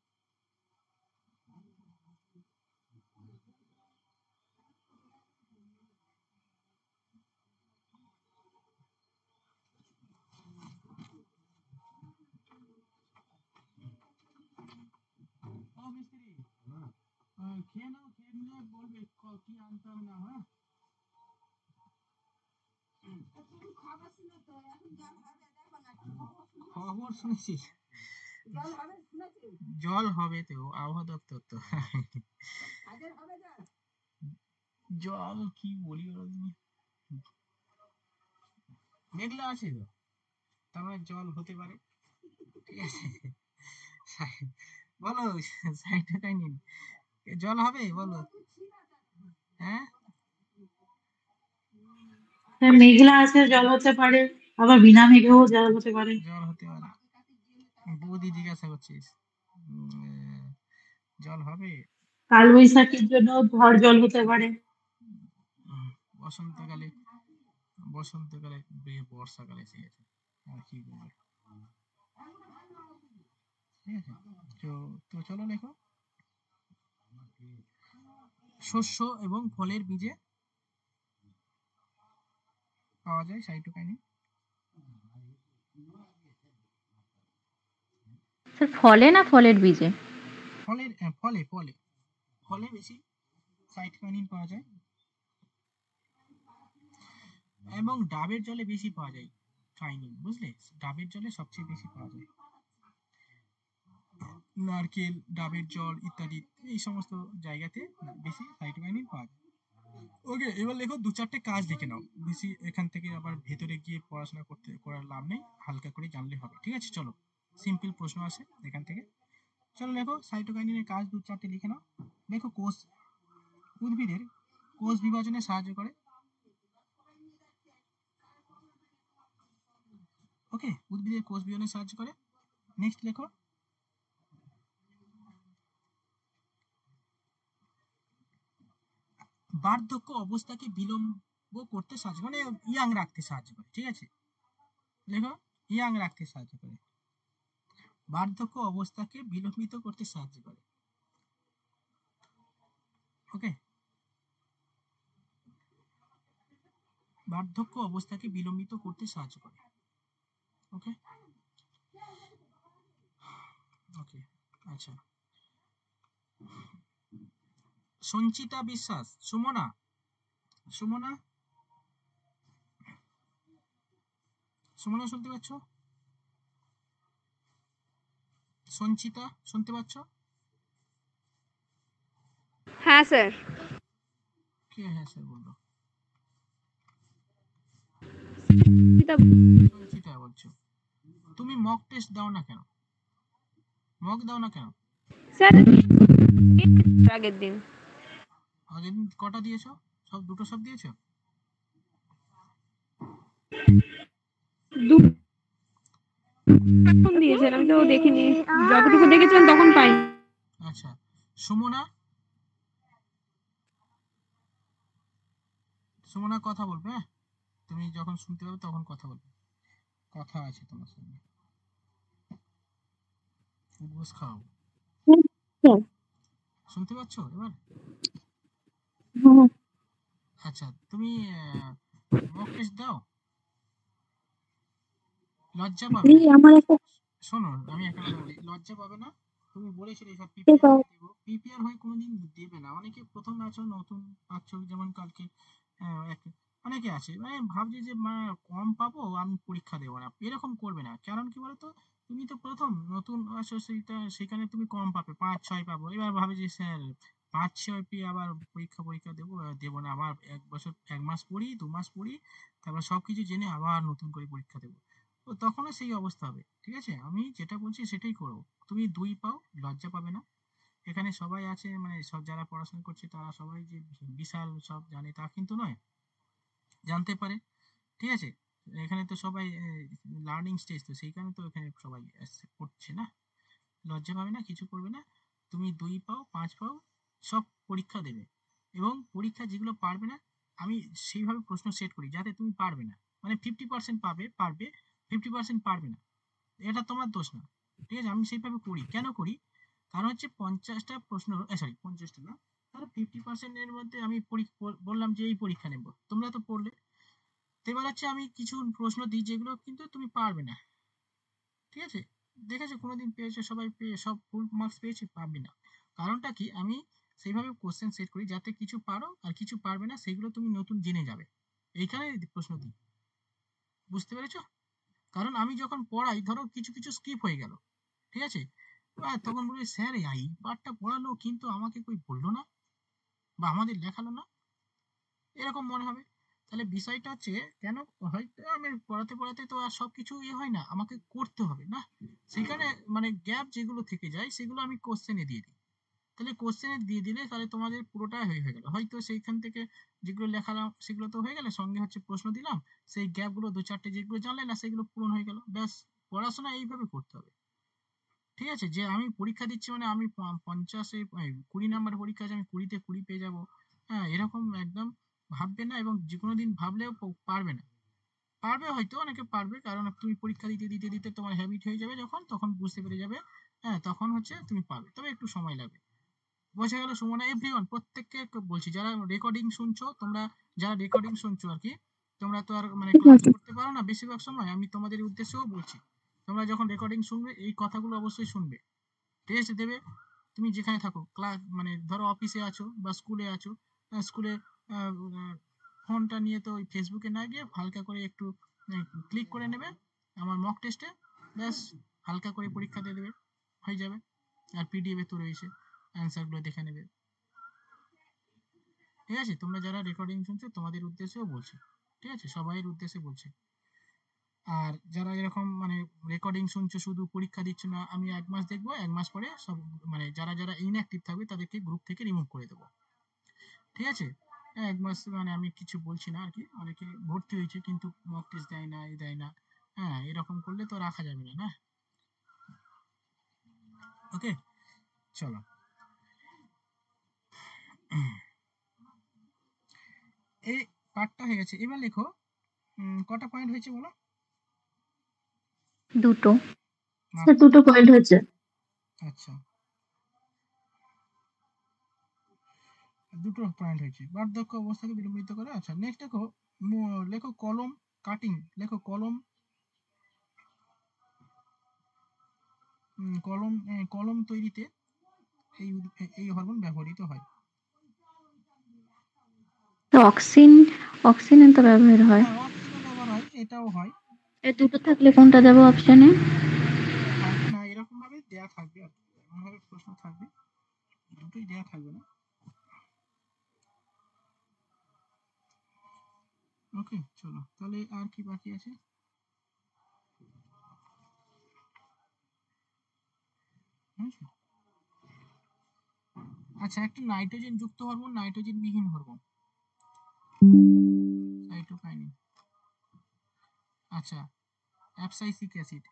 খেয়ে নাও, খেয়ে নিলে বলবে কি আনতে হবে না। হ্যাঁ খবর শুনেছি, জল হবে তো, আবহাওয়া দপ্তর তো। জল কি বলি মেঘলা আছে তো, তার মানে জল হতে পারে, ঠিক আছে। বলো সাইটোকাইনিন জল হবে বলো। হ্যাঁ মেঘলা আছে জল হতে পারে, আবার বিনা মেঘেও জল হতে পারে। জল হতে পারে, বৌদি জিজ্ঞাসা করছিস জল হবে। কালবৈশাখীর জন্য ঝড় জল হতে পারে। বসন্তকালে বর্ষাকালে এসে গেছে আর কি বলবো, ঠিক আছে। তো চলো লেখো শস্য এবং ফলের বীজে পাওয়া যায় সাইটোকাইনিন। স্যার ফলে না ফলের বীজে? ফলে বেশি সাইটোকাইনিন পাওয়া যায় এবং ডাবের জলে বেশি পাওয়া যায় কাইনিন, বুঝলে, ডাবের জলে সবচেয়ে বেশি পাওয়া যায়। নারকেল, ডাবের জল ইত্যাদি এই সমস্ত জায়গাতে বেশি সাইটোকাইনিন পাওয়া যায়। ওকে, এবার লেখো দু চারটে কাজ লিখে নাও, বেশি এখান থেকে আবার ভেতরে গিয়ে পড়াশোনা করার লাভ নেই, হালকা করে জানলে হবে, ঠিক আছে। চলো সিম্পল প্রশ্ন আসে এখান থেকে। চলো লেখো সাইটোকাইনিনের কাজ দু চারটে লিখে নাও। লেখো উদ্ভিদের কোষ বিভাজনে সাহায্য করে। ওকে, উদ্ভিদের কোষ বিভাজনে সাহায্য করে। নেক্সট লেখো বার্ধক্য অবস্থাকে বিলম্ব করতে সাহায্য মানে ইয়াং রাখতে সাহায্য করে, ঠিক আছে। লেখো ইয়াং রাখতে সাহায্য করে, বার্ধক্য অবস্থাকে বিলম্বিত করতে সাহায্য করে। ওকে, বার্ধক্য অবস্থাকে বিলম্বিত করতে সাহায্য করে। ওকে ওকে আচ্ছা, সঞ্চিতা বিশ্বাস, সুমনা শুনতে পাচ্ছ? সঞ্চিতা শুনতে পাচ্ছ? হ্যাঁ স্যার। কে হ্যাঁ স্যার বললো? সঞ্চিতা বলছো। তুমি মক টেস্ট দাও না কেন? স্যার আগের দিন কটা দিয়েছো? দুটো সব দিয়েছো? এখন দিয়েছেন, আমি তো দেখিনি, যতটুকু দেখেছিলাম তখন পাইনি। আচ্ছা, সুমনা সুমনা কথা বলবে, হ্যাঁ তুমি যখন শুনতে পাবে তখন কথা বলবে, কথা আছে তোমার সঙ্গে, উঠবোস খাও। হ্যাঁ, শুনতে পাচ্ছ এবার? হ্যাঁ। আচ্ছা তুমি মক টেস্ট দাও, লজ্জা পাবে এই না। আমার একটা শোনো আমি একটা কথা বলি, লজ্জা পাবে না। তুমি বলেছিলে সব পিপিআর পেপার হয়ে দেবো, পিপিআর হয়ে কোনোদিন দেবে না। অনেকে প্রথম আছো, নতুন পাচ্ছ, যেমন কালকে অনেকে আছে মানে ভাবছে যে কম পাবো আমি পরীক্ষা দেবো না, এরকম করবে না। কারণ কি বলতো, তুমি তো প্রথম নতুন আছো, সেখানে তুমি কম পাবে, 5-6 পাবো, এবার ভাবে যে স্যার 5-6 পেয়ে আবার পরীক্ষা দেবো, দেবো না, আবার 1 বছর 1 মাস পড়ি 2 মাস পড়ি, তারপর সবকিছু জেনে আবার নতুন করে পরীক্ষা দেবো। তো তখনও সেই অবস্থা হবে। ঠিক আছে, আমি যেটা বলছি সেটাই করো। তুমি 2 পাও, লজ্জা পাবে না। এখানে সবাই আছে, মানে সব যারা পড়াশোনা করছে তারা সবাই যে বিশাল সব জানে তা কিন্তু নয়, জানতে পারে। ঠিক আছে, এখানে তো সবাই লার্নিং স্টেজ, তো সেই কারণে তো এখানে সবাই পড়ছে না। লজ্জা পাবে না, কিছু করবে না। তুমি 2 পাও 5 পাও, সব পরীক্ষা দেবে। এবং পরীক্ষা যেগুলো পারবে না, আমি সেইভাবে প্রশ্ন সেট করি যাতে তুমি পারবে না, মানে 50% পারবে, 50% পারবে না, এটা তোমার দোষ না। ঠিক আছে, আমি সেইভাবে করি। কেন করি? কারণ হচ্ছে 50টা প্রশ্ন, সরি 50টা না, ধরো 50% এর মধ্যে আমি বললাম যে এই পরীক্ষা নেব, তোমরা তো পড়লে। তো এবার হচ্ছে আমি কিছু প্রশ্ন দিই যেগুলো কিন্তু তুমি পারবে না। ঠিক আছে, দেখেছো কোনোদিন পেয়েছো সবাই পেয়ে সব ফুল মার্কস পেয়েছে? পাবি না। কারণটা কি, আমি সেইভাবে কোশ্চেন সেট করি যাতে কিছু পারো আর কিছু পারবে না, সেগুলো তুমি নতুন জেনে যাবে। এইখানে প্রশ্ন দিই, বুঝতে পেরেছো? কারণ আমি যখন পড়াই, ধরো কিছু কিছু স্কিপ হয়ে গেল, ঠিক আছে, তখন বলবে স্যার এই পার্টটা পড়ালো কিন্তু আমাকে কই বললো না, বা আমাদের লেখালো না, এরকম মনে হবে। তাহলে বিষয়টা হচ্ছে, কেন হয়তো আমি পড়াতে পড়াতে তো আর সবকিছু হয় না, আমাকে করতে হবে না, সেখানে মানে গ্যাপ যেগুলো থেকে যায় সেগুলো আমি কোশ্চেনে দিয়ে দিই। তাহলে কোশ্চেনে দিয়ে দিলে তাহলে তোমাদের পুরোটাই হয়ে গেল, হয়তো সেইখান থেকে যেগুলো লেখালাম সেগুলো তো হয়ে গেল, সঙ্গে হচ্ছে প্রশ্ন দিলাম, সেই গ্যাপগুলো 2-4টে যেগুলো জানলে না সেগুলো পূরণ হয়ে গেল, ব্যাস। পড়াশোনা এইভাবে করতে হবে। ঠিক আছে, যে আমি পরীক্ষা দিচ্ছি মানে আমি 50-এ 20 নাম্বার পরীক্ষা আছে, আমি 20-তে 20 পেয়ে যাবো, হ্যাঁ এরকম একদম ভাববে না। এবং যে কোনো দিন ভাবলেও পারবে না। পারবে, হয়তো অনেকে পারবে, কারণ তুমি পরীক্ষা দিতে দিতে দিতে তোমার হ্যাবিট হয়ে যাবে, যখন তখন বুঝতে পেরে যাবে, হ্যাঁ তখন হচ্ছে তুমি পারবে, তবে একটু সময় লাগবে। বোঝা গেল সুমনা? এভরিওয়ান, প্রত্যেককে বলছি যারা রেকর্ডিং শুনছো, তোমরা যারা রেকর্ডিং শুনছো আর কি, তোমরা তো আর মানে ঠিক ক্লাস আছে। করতে পারো না বেশিরভাগ সময়, আমি তোমাদের উদ্দেশ্যেও বলছি, তোমরা যখন রেকর্ডিং শুনবে এই কথাগুলো অবশ্যই শুনবে, টেস্ট দেবে, তুমি যেখানে থাকো, ক্লাস মানে ধরো অফিসে আছো বা স্কুলে আছো, স্কুলে ফোনটা নিয়ে তো ওই ফেসবুকে না গিয়ে হালকা করে একটু ক্লিক করে নেবে আমার মক টেস্টে, ব্যাস, হালকা করে পরীক্ষা দিয়ে দেবে, হয়ে যাবে। আর পিডিএফ তো রয়েছে, অ্যান্সারগুলো দেখে নেবে। ঠিক আছে, তোমরা যারা রেকর্ডিং শুনছো তোমাদের উদ্দেশ্যেও বলছি, ঠিক আছে, সবাইয়ের উদ্দেশ্যে বলছি। আর যারা এরকম মানে রেকর্ডিং শুনছো শুধু, পরীক্ষা দিচ্ছ না, আমি 1 মাস দেখবো, 1 মাস পরে সব মানে যারা যারা ইনঅ্যাক্টিভ থাকবে তাদেরকে গ্রুপ থেকে রিমুভ করে দেবো। ঠিক আছে, 1 মাস মানে আমি কিছু বলছি না আর কি, অনেকে ভর্তি হয়েছে কিন্তু মক টেস্ট দেয় না, এই দেয় না, হ্যাঁ এরকম করলে তো রাখা যাবে না, না। ওকে, চলো। এই পার্টটা হয়ে গেছে, এবার লেখো কটা পয়েন্ট হয়েছে বলো? দুটো। স্যার মাত্র? 2টো পয়েন্ট হয়েছে। আচ্ছা, 2টো পয়েন্ট হয়েছে। বার্ধক্য অবস্থাকে বিলম্বিত করে। আচ্ছা নেক্সট দেখো, লেখো কলম কাটিং, লেখো কলম, কলম তৈরিতে এই এই হরমোন ব্যবহৃত হয়। অক্সিন, অক্সিনের তো ব্যবহার হয়। হ্যাঁ অক্সিজেন ব্যবহার হয়, এটাও হয়। এই দুটো থাকলে কোনটা দেবো অপশনে? থাকবে না, এরকম ভাবে দেয়া থাকবে আর কি, এমন ভাবে প্রশ্ন থাকবে, দুটোই দেয়া থাকবে না। ওকে, চলো তাহলে আর কি বাকি আছে? হয়েছে? আচ্ছা, একটা নাইট্রোজেন যুক্ত হরমোন, নাইট্রোজেন বিহীন হরমোন, সাইটোকাইনিন। আচ্ছা, অ্যাবসাইসিক অ্যাসিড।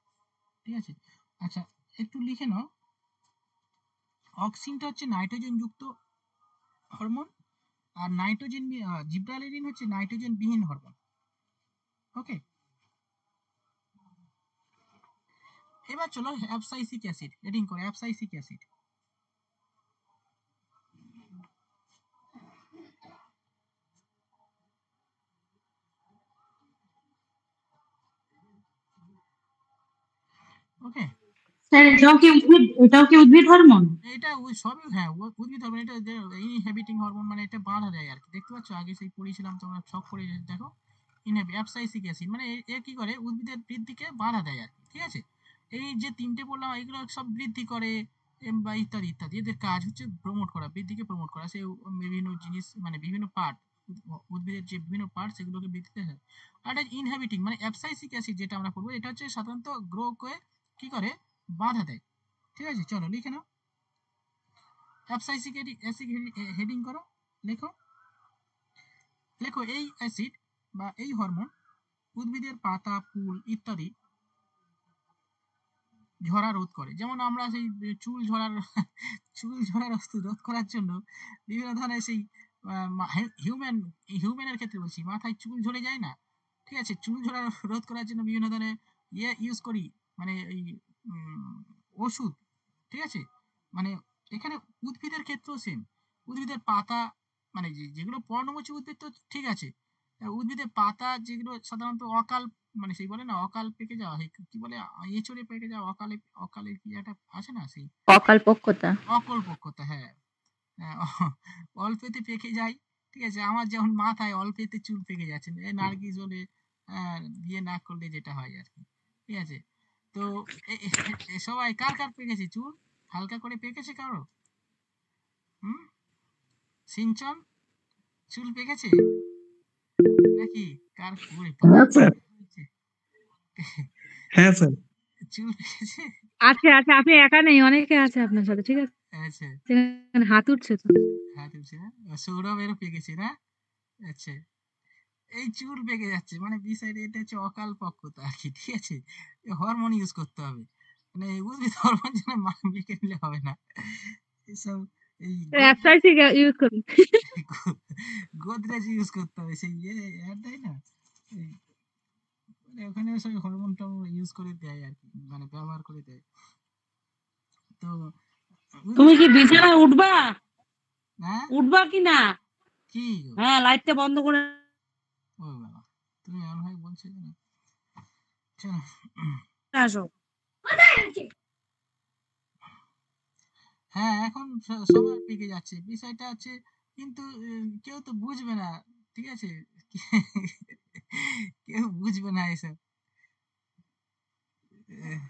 ঠিক আছে, আচ্ছা একটু লিখে নাও, অক্সিনটা হচ্ছে নাইট্রোজেন যুক্ত হরমোন, আর নাইট্রোজেন জিব্রালিন হচ্ছে নাইট্রোজেন বিহীন হরমোন। ওকে, এবার চলো অ্যাবসাইসিক অ্যাসিড রেডিং করে। অ্যাবসাইসিক অ্যাসিড ওকে, স্যার এটাও কি উদ্ভিদ হরমোন? এটা সবই হ্যাঁ উদ্ভিদ হরমোন। এটা ইনহিবিটিং হরমোন, মানে এটা বাধা দেয় আর কি। দেখতে পাচ্ছ আগে সেই পড়েছিলাম, তোমরা সব করে দেখো। অ্যাবসাইসিক অ্যাসিড মানে এ কি করে, উদ্ভিদের বৃদ্ধিকে বাধা দেয় আর কি। ঠিক আছে, এই যে তিনটে বললাম এগুলো সব বৃদ্ধি করে বা ইত্যাদি ইত্যাদি। এদের কাজ হচ্ছে প্রমোট করা, বৃদ্ধিকে প্রমোট করা। সেই বিভিন্ন জিনিস মানে বিভিন্ন পার্ট, উদ্ভিদের যে বিভিন্ন পার্ট সেগুলোকে বৃদ্ধিতে হয়। আর এটা ইনহিবিটিং মানে অ্যাবসাইসিক অ্যাসিড যেটা আমরা পড়বো, এটা হচ্ছে সাধারণত গ্রোকে কি করে, বাধা দেয়। ঠিক আছে, চলো লিখে নাও। অ্যাবসাইসিক অ্যাসিড হেডিং করো, লেখো লেখো এই অ্যাসিড বা এই হরমোন উদ্ভিদের পাতা, ফুল ইত্যাদি ঝরা রোধ করে। যেমন আমরা সেই চুল ঝরার রোধ করার জন্য বিভিন্ন ধরনের সেই হিউম্যানের ক্ষেত্রে বলছি, মাথায় চুল ঝরে যায় না, ঠিক আছে, চুল ঝরা রোধ করার জন্য বিভিন্ন ধরনের ইউজ করি, মানে এই ওষুধ। ঠিক আছে, মানে এখানে উদ্ভিদের ক্ষেত্রেও সেম। উদ্ভিদের পাতা মানে যেগুলো পর্ণমোচী উদ্ভিদ তো ঠিক আছে, উদ্ভিদের পাতা যেগুলো সাধারণত অকাল, মানে সেই বলে না অকাল পেকে যাওয়া, কি বলে এঁচড়ে পেকে যাওয়া, অকালে কি একটা আছে না, সেই অকালপক্কতা। অকল্পক্কতা, হ্যাঁ, অল্পেতে পেকে যায়। ঠিক আছে, আমার যেমন মাথায় অল্পেতে চুল পেকে যাচ্ছে, নার্গিস হলে বিয়ে না করলে যেটা হয় আর কি। ঠিক আছে, তো সবাই কার কার পেকেছে চুল, হালকা করে পেকেছে কারো? হুম, সিঞ্চন চুল পেকেছে নাকি? কার করে হ্যাঁ স্যার, হ্যাঁ স্যার। চুল পেকেছে? আছে আছে, আপনি একা নেই, অনেকে আছে আপনার সাথে, ঠিক আছে? আচ্ছা, সেখানে হাত উঠছে তো। হাত উঠছে না? সৌরভেরও পেকেছে না? আচ্ছা, এই চুল পেকে যাচ্ছে মানে বিষয়টা এটা হচ্ছে অকাল পক্কতা আর কি। ঠিক আছে, হরমোন ইউজ করতে হবে, মানে উদ্ভিদ হরমোন যেন মেখে নিলে হবে না। এসব এই অ্যাবসাইসিক ইউজ করুন। গোদরেজ ইউজ করতে হবে, সেই অ্যাড দেয় না, এই মানে ওখানে সব হরমোনটা ইউজ করে দেয় আর কি, মানে ব্যবহার করে দেয়। তো তুমি কি বিছানায় উঠবা? হ্যাঁ উঠবা কি না? কি গো? হ্যাঁ, লাইটটা বন্ধ করে ও বাবা, তুমি এমন ভাবে বলছো কেন? চলো, আসো। হ্যাঁ এখন সবার পেকে যাচ্ছে, বিষয়টা আছে, কিন্তু কেউ তো বুঝবে না। ঠিক আছে, কেউ বুঝবে না এসব। আহ,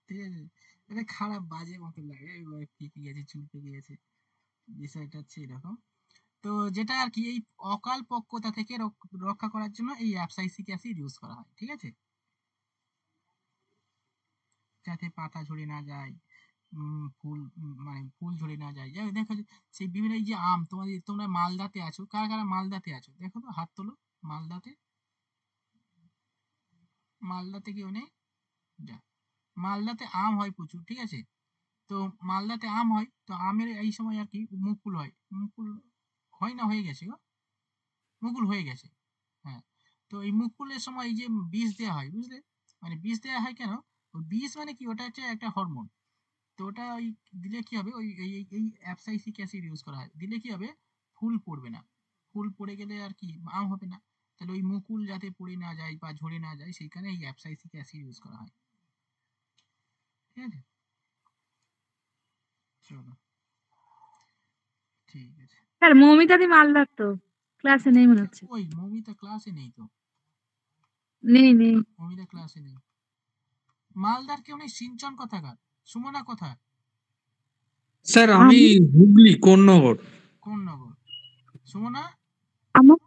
ঠিক আছে, এটা খারাপ বাজে মতো লাগে, এবার পেকে গেছে, চুল পেকে গেছে, বিষয়টা হচ্ছে এরকম। তো যেটা আর কি, এই অকাল পক্কতা থেকে রক্ষা করার জন্য এই অ্যাবসাইসিক অ্যাসিড ইউজ করা হয়। ঠিক আছে, যাতে পাতা ঝরে না যায়, ফুল মানে ফুল ঝরে না যায়। যাই হোক, দেখো সেই বিভিন্ন এই যে আম, তোমরা মালদাতে আছো, কারা কারা মালদাতে আছো দেখো তো, হাত তোলো। মালদাতে, মালদাতে কেউ নেই? যা, মালদাতে আম হয় প্রচুর। ঠিক আছে, তো মালদাতে আম হয়, তো আমের এই সময় আর কি মুকুল হয়। মুকুল হয় না, হয়ে গেছে গো, মুকুল হয়ে গেছে। হ্যাঁ, তো এই মুকুলের সময় এই যে বীজ দেওয়া হয়, বুঝলে, মানে বীজ দেওয়া হয় কেন? ওই বীজ মানে কি, ওটা হচ্ছে একটা হরমোন। তো ওটা ওই দিলে কি হবে, ওই এই এই অ্যাবসাইসিক অ্যাসিড ইউজ করা হয়, দিলে কি হবে, ফুল পড়বে না। ফুল পড়ে গেলে আর কি আম হবে না। তাহলে ওই মুকুল যাতে পড়ে না যায় বা ঝরে না যায়, সেইখানে এই অ্যাবসাইসিক অ্যাসিড ইউজ করা হয়। ঠিক আছে, চলো, ঠিক আছে। স্যার মৌমিতাদি মালদার তো, ক্লাসে নেই মনে হচ্ছে। ওই মৌমিতা ক্লাসে নেই তো, নেই নেই। মৌমিতা ক্লাসে নেই। মালদার কেউ নেই? সিঞ্চন কোথাকার? সুমনা কোথায়? স্যার আমি হুগলি কোন্নগর। কোন নগর? সুমনা? আমার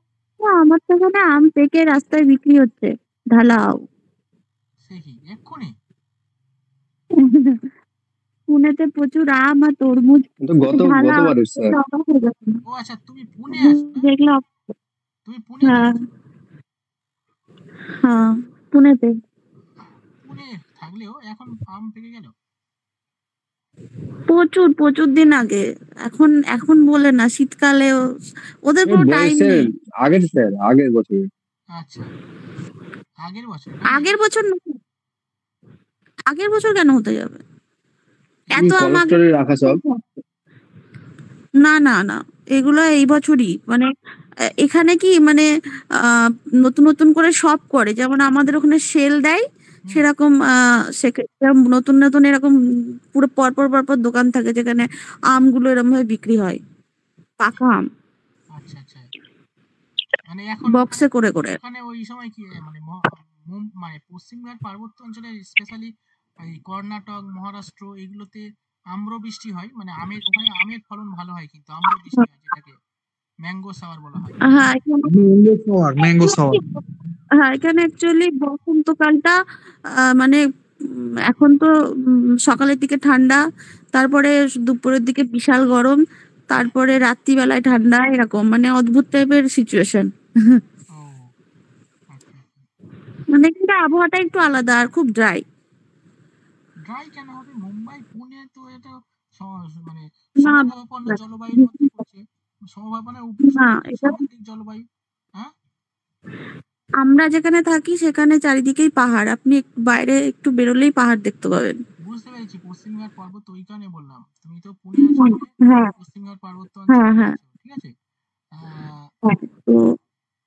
আমার তো এখানে আম পেকে রাস্তায় বিক্রি হচ্ছে, ঢালাও। সে কি এক্ষুনি? পুনেতে প্রচুর আম আর তরমুজ কিন্তু ঢালা গতবারের স্যার। অবাক হয়ে গেছে। ও আচ্ছা, তুমি পুনে আছো না? দেখলাম। তুমি পুনে হ্যাঁ থাকো? হ্যাঁ, পুনেতে। পুনে থাকলেও এখন আম পেকে গেল? প্রচুর প্রচুর দিন আগে। এখন এখন বলে না, শীতকালে ওদের কোনো টাইম বয়সের নেই। আগের স্যার, আগের বছর। আচ্ছা, আগের বছর আগের বছর না, আগের বছর কেন হতে যাবে? এত কলেজ আমাকে স্টোরে রাখা সব। না না না, এগুলো এই বছরই মানে এখানে কি মানে নতুন নতুন করে সব করে, যেমন আমাদের ওখানে সেল দেয় সেরকম সেরকম নতুন নতুন এরকম পুরো পরপর পরপর দোকান থাকে যেখানে আমগুলো এরকম ভাবে বিক্রি হয়, পাকা আম আচ্ছা আচ্ছা, মানে এখন বক্সে করে করে। ওখানে ওই সময় কি মানে মানে পশ্চিমবঙ্গের পার্বত্য অঞ্চলে স্পেশালি এই কর্ণাটক, মহারাষ্ট্র এগুলোতে আম্র বৃষ্টি হয়, মানে আমের ওখানে আমের ফলন ভালো হয়, কিন্তু আম্র বৃষ্টি হয় যেটাকে ম্যাঙ্গো সাওয়ার বলা হয়। হ্যাঁ এখানে ম্যাঙ্গো সাওয়ার। হ্যাঁ এখানে অ্যাকচুয়ালি বসন্তকালটা মানে এখন তো সকালের দিকে ঠান্ডা, তারপরে দুপুরের দিকে বিশাল গরম, তারপরে রাত্রিবেলায় ঠান্ডা, এরকম মানে অদ্ভুত টাইপের সিচুয়েশন। ও আচ্ছা, মানে কিন্তু আবহাওয়াটা একটু আলাদা আর খুব ড্রাই। ড্রাই কেন হবে? মুম্বাই, পুনে তো এটা মানে না সমভাবাপন্ন জলবায়ুর মধ্যে পড়ছে, সমভাবাপন্ন না, এটা সামুদ্রিক জলবায়ু। হ্যাঁ, আমরা যেখানে থাকি সেখানে চারিদিকেই পাহাড়, আপনি বাইরে একটু বেরোলেই পাহাড় দেখতে পাবেন। বুঝতে পেরেছি, পশ্চিমঘাট পর্বত ওই কারণে বললাম, তুমি তো পুনে আছো মানে হ্যাঁ পশ্চিমঘাট পার্বত্য হ্যাঁ অঞ্চলে হ্যাঁ আছো, ঠিক আছে। আহ, হ্যাঁ। তো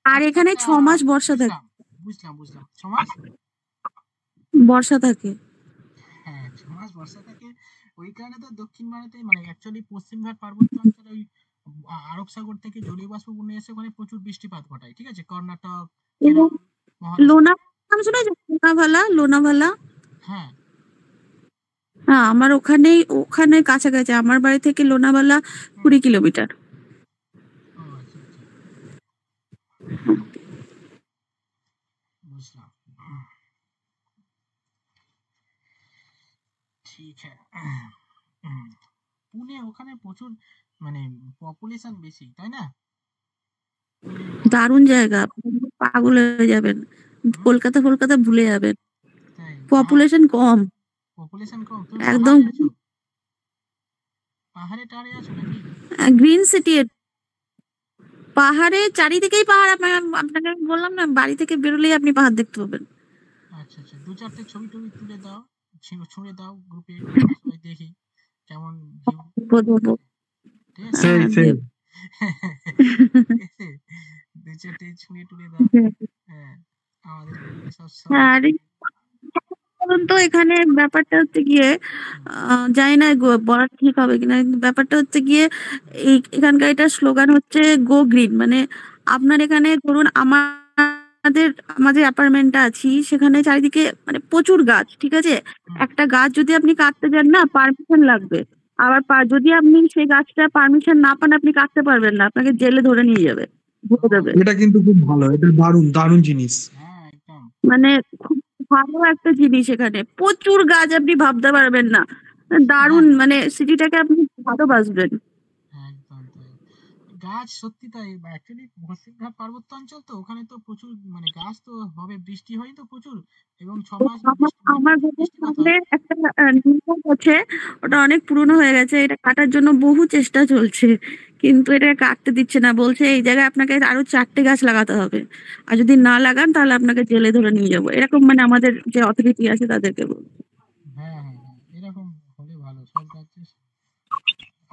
আর আচ্ছা এখানে আচ্ছা, 6 মাস বর্ষা থাকে। বুঝলাম বুঝলাম বুঝলাম, 6 মাস। বর্ষা থাকে। হ্যাঁ, 6 মাস বর্ষা থাকে, ওই কারণে তো দক্ষিণ ভারতে মানে অ্যাকচুয়ালি পশ্চিমঘাট পার্বত্য অঞ্চলে ওই আরব সাগর থেকে জলীয় বাষ্পপূর্ণ এসে ওখানে প্রচুর বৃষ্টিপাত ঘটায়, ঠিক আছে, কর্ণাটক, এবং কেরল, মহারাষ্ট্র। লোনাভালা নাম শুনেছো? লোনাভালা, লোনাভালা। হ্যাঁ, হ্যাঁ আমার ওখানেই, ওখানে কাছাকাছি আমার বাড়ি থেকে লোনাভালা হুম, 20 কিলোমিটার। ও আচ্ছা আচ্ছা, বুঝলাম। ঠিক হ্যাঁ। পুনে ওখানে প্রচুর মানে পপুলেশন বেশি, তাই না? পুনের দারুণ জায়গা, আপনি পাগল হয়ে যাবেন, কলকাতা কলকাতা ভুলে যাবেন। তাই পপুলেশন কম, পপুলেশন কম, তুমি একদম পাহাড়ে আছো, পাহাড়ে টাড়ে আছো নাকি? Green city. পাহাড়ে চারিদিকেই পাহাড়, আপনাকে আমি বললাম না, বাড়ি থেকে বেরোলেই আপনি পাহাড় দেখতে পাবেন। আচ্ছা আচ্ছা, দু চারটে ছবি টবি তুলে দাও, ছুঁড়ে দাও গ্রুপে, আমরা সবাই দেখি কেমন ভিউ, দেবো। ঠিক আছে। সেই সেই দেব। ঠিক আছে? দু চারটে ছুঁড়ে টুড়ে দাও। হ্যাঁ, আমাদের গ্রুপে সব সবাই আর বলুন তো এখানে ব্যাপারটা হচ্ছে গিয়ে জানি না বলা ঠিক হবে কিনা, কিন্তু ব্যাপারটা হচ্ছে গিয়ে এখানকার এটা স্লোগান হচ্ছে গো গ্রিন, মানে আপনার এখানে ধরুন আমাদের আমাদের অ্যাপার্টমেন্টটা আছি সেখানে চারিদিকে মানে প্রচুর গাছ, ঠিক আছে। হুম, একটা গাছ যদি আপনি কাটতে যান না, পারমিশন লাগবে। আবার যদি আপনি সেই গাছটা পারমিশন না পান, আপনি কাটতে পারবেন না, আপনাকে জেলে ধরে নিয়ে যাবে, ভরে দেবে। এটা কিন্তু খুব ভালো, এটা দারুণ দারুণ জিনিস। হ্যাঁ একদম, মানে খুব ভালো একটা জিনিস, এখানে প্রচুর গাছ, আপনি ভাবতে পারবেন না, দারুণ, হ্যাঁ মানে সিটিটাকে আপনি ভালোবাসবেন। একদম তাই। গাছ সত্যি তাই, অ্যাকচুয়ালি পশ্চিমঘাট পার্বত্য অঞ্চল তো ওখানে তো প্রচুর মানে গাছ তো হবে, বৃষ্টি হয় তো প্রচুর, এবং 6 মাস আমার আমার ঘরের বৃষ্টিপাত সামনে হয়। একটা নিম গাছ আছে, ওটা হুম, অনেক পুরনো হয়ে গেছে, এটা কাটার জন্য বহু চেষ্টা চলছে, কিন্তু এটা কাটতে দিচ্ছে না, বলছে এই জায়গায় আপনাকে আরো 4টে গাছ লাগাতে হবে, আর যদি না লাগান তাহলে আপনাকে জেলে ধরে নিয়ে যাবো, এরকম মানে আমাদের যে অথরিটি আছে তাদেরকে বলছে। হ্যাঁ হ্যাঁ হ্যাঁ, এরকম হলে ভালো, সব গাছ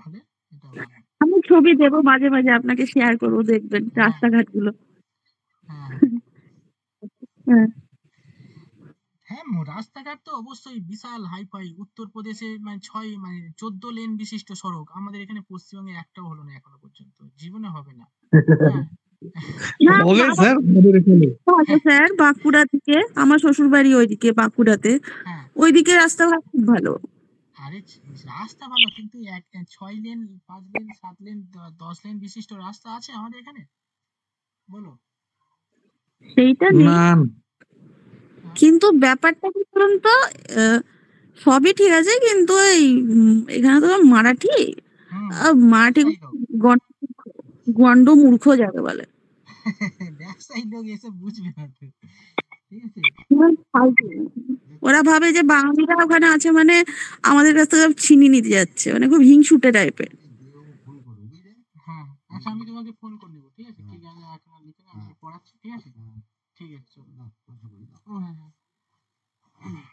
হলে এটা ভালো। আমি ছবি দেবো মাঝে মাঝে, আপনাকে শেয়ার করবো, দেখবেন হ্যাঁ রাস্তাঘাট গুলো। হ্যাঁ হ্যাঁ হ্যাঁ হ্যাঁ, রাস্তাঘাট তো অবশ্যই বিশাল হাইফাই, উত্তরপ্রদেশে মানে 14 লেন বিশিষ্ট সড়ক, আমাদের এখানে পশ্চিমবঙ্গে একটাও হলো না এখনো পর্যন্ত, জীবনে হবে না। হ্যাঁ না হবে স্যার, আমাদের এখানে। ভালো স্যার, বাঁকুড়া থেকে আমার শ্বশুর বাড়ি ওইদিকে বাঁকুড়াতে, হ্যাঁ, ওইদিকে রাস্তাঘাট খুব ভালো। আরে রাস্তা ভালো, কিন্তু 6 লেন, 5 লেন, 7 লেন, 10 লেন বিশিষ্ট রাস্তা আছে আমাদের এখানে, বলো। সেইটা নেই, না হ্যাঁ, কিন্তু ব্যাপারটা কি বলুন তো, আহ, সবই ঠিক আছে, কিন্তু এই এখানে তো মারাঠি, হুম, মারাঠি ব্যবসায়ী লোক, গন্ড মূর্খ যাকে বলে, ব্যবসায়ী লোক এসে বুঝবে না তো, ঠিক আছে। ফালতু। ওরা ভাবে যে বাঙালিরা ওখানে আছে মানে আমাদের কাছ থেকে ছিনিয়ে নিতে যাচ্ছে, মানে খুব হিংসুটে টাইপের। হ্যাঁ আচ্ছা আমি তোমাকে ফোন করে নেবো, ঠিক আছে? ঠিক আছে, এখন আর লিখে না, আমি পড়াচ্ছি, ঠিক আছে? ঠিক আছে চলো। ও হ্যাঁ হ্যাঁ,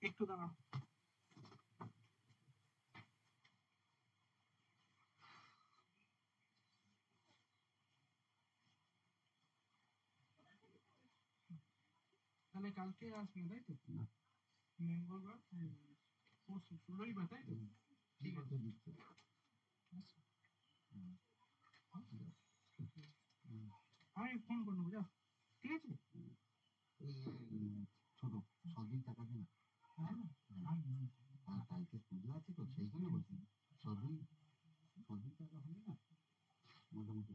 একটু দাঁড়াও। তাহলে কালকে আসবে তাই তো? মঙ্গলবার, পরশু 16ই তাই তো? ঠিক আছে, আমি ফোন করে নেবো, যাও, ঠিক আছে? ছোট সবই টাকা দিন, কালকে পুজো আছে তো সেই জন্য বলছি, সবই টাকা হলে না মোটামুটি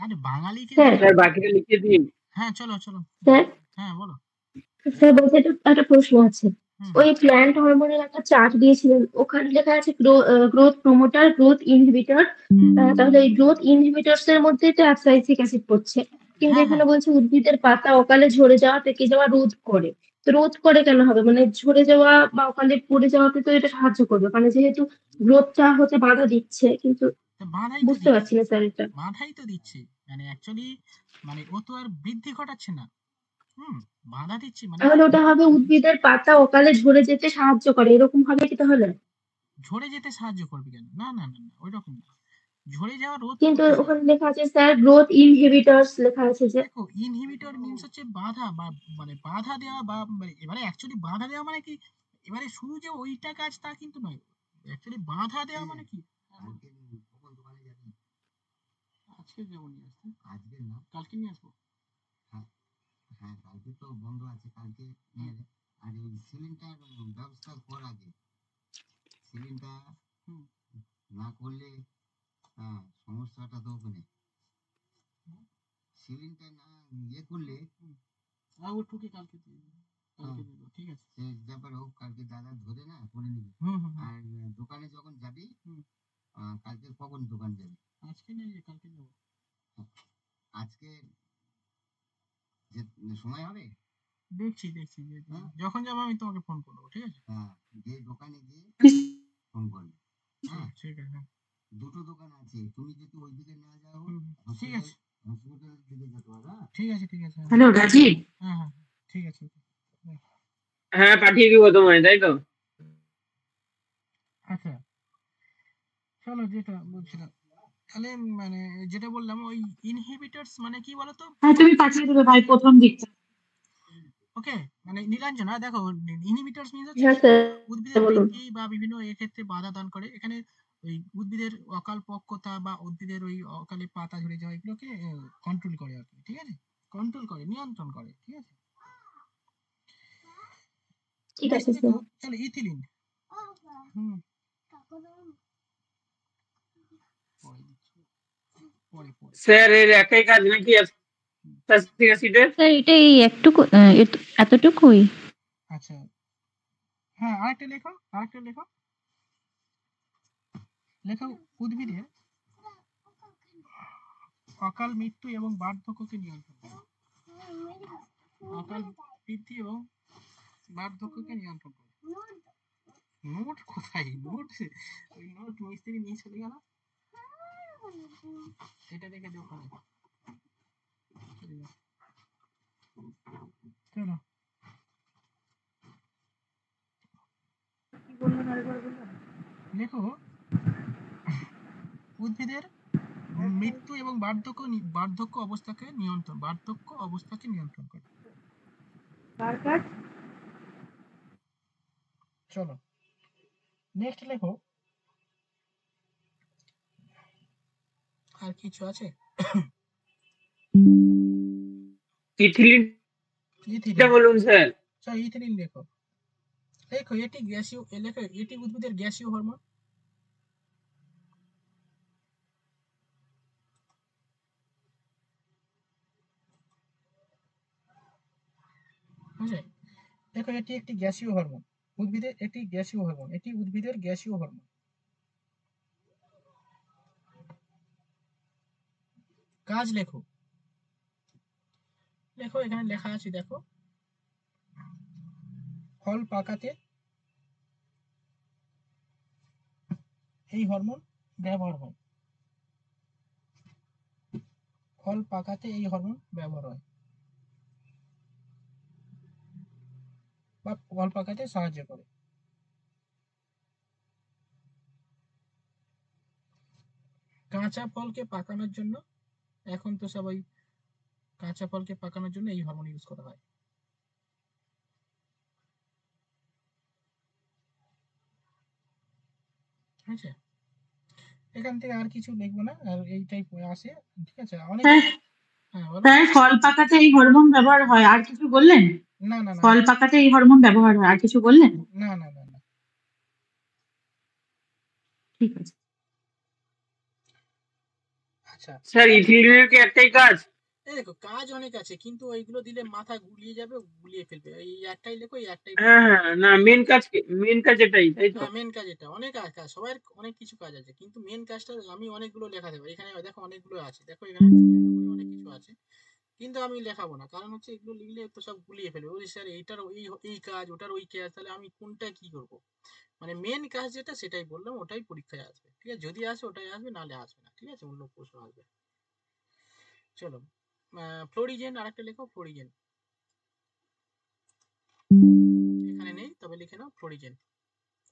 আরে বাঙালিকে স্যার বাকিটা লিখে দিন। হ্যাঁ চলো চলো, স্যার হ্যাঁ বলো। স্যার বলতে একটা প্রশ্ন আছে। হুম ওই প্ল্যান্ট হরমোনের একটা চার্ট দিয়েছিলেন, ওখানে লেখা আছে গ্রোথ প্রমোটার, গ্রোথ ইনহিবিটর। তাহলে এই গ্রোথ ইনহিবিটরস এর মধ্যেই তো অ্যাবসাইসিক অ্যাসিড পড়ছে, কিন্তু হ্যাঁ এখানে হ্যাঁ, বলছে উদ্ভিদের পাতা অকালে ঝরে যাওয়া, পেকে যাওয়া রোধ করে। তো রোধ করে কেন হবে? মানে ঝরে যাওয়া বা অকালে পড়ে যাওয়াতে তো এটা সাহায্য করবে, মানে যেহেতু গ্রোথটা হচ্ছে বাধা দিচ্ছে, কিন্তু তো বাধাই তো বুঝতে দিচ্ছে, পারছি না স্যার এটা। বাধাই তো দিচ্ছে, মানে অ্যাকচুয়ালি মানে ও তো আর বৃদ্ধি ঘটাচ্ছে না। হুম, বাধা দিচ্ছে মানে তাহলে ওটা হবে উদ্ভিদের পাতা অকালে ঝরে যেতে সাহায্য করে, এরকম হবে কি তাহলে? ঝরে যেতে সাহায্য করবে কেন? না না না না, ওই রকম না, ঝরে যাওয়া রোধ কিন্তু করবে। ওখানে লেখা আছে স্যার গ্রোথ ইনহিবিটরস লেখা আছে যে। দেখো ইনহিবিটর মিন্স হচ্ছে বাধা বা মানে বাধা দেওয়া বা মানে এবারে অ্যাকচুয়ালি বাধা দেওয়া মানে কি, এবারে শুধু যে ওইটা কাজ তা কিন্তু নয়, অ্যাকচুয়ালি বাধা দেওয়া মানে কি। আজকে যাবো নিয়ে আসতে, আজকে না কালকে নিয়ে আসবো। হ্যাঁ হ্যাঁ, কালকে তো বন্ধ আছে, কালকে নিয়ে নে। আর এই সিলিংটার ব্যবস্থা কর আগে, সিলিংটা না করলে সমস্যাটা তো ওখানে, সিলিংটা না ইয়ে করলে ও টুকে কালকে কালকে দেবো, ঠিক আছে? সে ব্যাপার হোক, কালকে দাদা ধরে না করে নিবি। আর দোকানে যখন যাবি কালকে কখন দোকান যাবি? আজকে নেই, কালকে যাবো। আজকে যে সময় হবে দেখছি দেখছি, যখন যাবো আমি তোমাকে ফোন করবো, ঠিক আছে? হ্যাঁ, যে দোকানে গিয়ে ফোন করবি। হ্যাঁ ঠিক আছে, দুটো দোকান আছে, তুমি যদি ওইদিকে না যাও ঠিক আছে, হসপিটালের দিকে যেতে হবে। ঠিক আছে ঠিক আছে, হ্যালো রাজীব, হ্যাঁ হ্যাঁ ঠিক আছে। হ্যাঁ পাঠিয়ে দিব তোমায়, তাই তো? আচ্ছা চলো, যেটা বলছিলাম তাহলে মানে যেটা বললাম ওই ইনহিবিটরস মানে কি বলতো? হ্যাঁ তুমি পাঠিয়ে দেবে ভাই প্রথম দিকটা। ওকে, মানে নীলাঞ্জনা দেখো, ইনহিবিটরস মিন্স হচ্ছে হ্যাঁ কি, স্যার উদ্ভিদের বলুন। বৃদ্ধি বা বিভিন্ন ক্ষেত্রে বাধা দান করে। এখানে ওই উদ্ভিদের অকাল পক্কতা বা উদ্ভিদের ওই অকালে পাতা ঝরে যাওয়া এগুলোকে কন্ট্রোল করে আর কি, ঠিক আছে? কন্ট্রোল করে, নিয়ন্ত্রণ করে, ঠিক আছে? ঠিক নেক্সট আছে দেখো, স্যার। চলো ইথিলিন। হুম, পরে দিচ্ছি, পরে পরে। স্যার এর একই কাজ নাকি অ্যাসিটিক অ্যাসিডের? স্যার এটা এই একটুকু এতটুকুই? আচ্ছা হ্যাঁ, আরেকটা লেখো, আরেকটা লেখো, লেখো উদ্ভিদের অকাল মৃত্যু এবং বার্ধক্যকে নিয়ন্ত্রণ করে। অকাল বৃদ্ধি এবং বার্ধক্যকে নিয়ন্ত্রণ করে। নোট কোথায়? নোট ওই নোট মিস্ত্রি নিয়ে চলে গেল, এটা রেখে দে ওখানে। চলো লেখো উদ্ভিদের মৃত্যু এবং বার্ধক্য অবস্থাকে নিয়ন্ত্রণ করে। চলো নেক্সট লেখো, আর কিছু আছে? ইথিলিনটা বলুন স্যার। চলো ইথিলিন লেখো। লেখো এটি গ্যাসীয়, লেখো এটি উদ্ভিদের গ্যাসীয় হরমোন। বুঝলে? দেখো এটি একটি গ্যাসীয় হরমোন, উদ্ভিদের এটি গ্যাসীয় হরমোন, এটি উদ্ভিদের গ্যাসীয় হরমোন। কাজ লেখো, লেখো এখানে লেখা আছে দেখো, ফল পাকাতে এই হরমোন ব্যবহার হয়, ফল পাকাতে এই হরমোন ব্যবহার হয় বা ফল পাকাতে সাহায্য করে। কাঁচা ফলকে পাকানোর জন্য, এখন তো সবাই কাঁচা ফলকে পাকানোর জন্য এই হরমোন ইউজ করা হয়। আচ্ছা, এখান থেকে আর কিছু লিখবো না, আর এইটাই আসে, ঠিক আছে? অনেক হ্যাঁ বলো। স্যার ফল পাকাতে এই হরমোন ব্যবহার হয়, আর কিছু বললেন? না না না ফল পাকাতে এই হরমোন ব্যবহার হয়, আর কিছু বললেন? না না না না। ঠিক আছে। আচ্ছা স্যার ইথিলিনের কি একটাই কাজ? এই দেখো কাজ অনেক আছে, কিন্তু ওইগুলো দিলে মাথা গুলিয়ে যাবে, গুলিয়ে ফেলবে। এই একটাই লেখো, এই একটাই। হ্যাঁ হ্যাঁ, না মেন কাজ এটাই, তাই তো? হ্যাঁ মেন কাজ এটা, অনেক কাজ, সবার অনেক কিছু কাজ আছে, কিন্তু মেন কাজটা আমি অনেকগুলো লেখা দেবো এখানে, দেখো অনেকগুলো আছে, দেখো এখানে অনেক কিছু আছে, কিন্তু আমি লেখাবো না, কারণ হচ্ছে এগুলো লিখলে তো সব গুলিয়ে ফেলবে। ওই স্যার এইটার এই কাজ, ওটার ওই কাজ, তাহলে আমি কোনটা কি করব? মানে মেন কাজ যেটা সেটাই বললাম, ওটাই পরীক্ষায় আসবে, ঠিক আছে? যদি আসে ওটাই আসবে, নাহলে আসবে না, ঠিক আছে? অন্য প্রশ্ন আসবে। চলো ফ্লোরিজেন আরেকটা লেখো, ফ্লোরিজেন। এখানে নেই, তবে লিখে নাও ফ্লোরিজেন।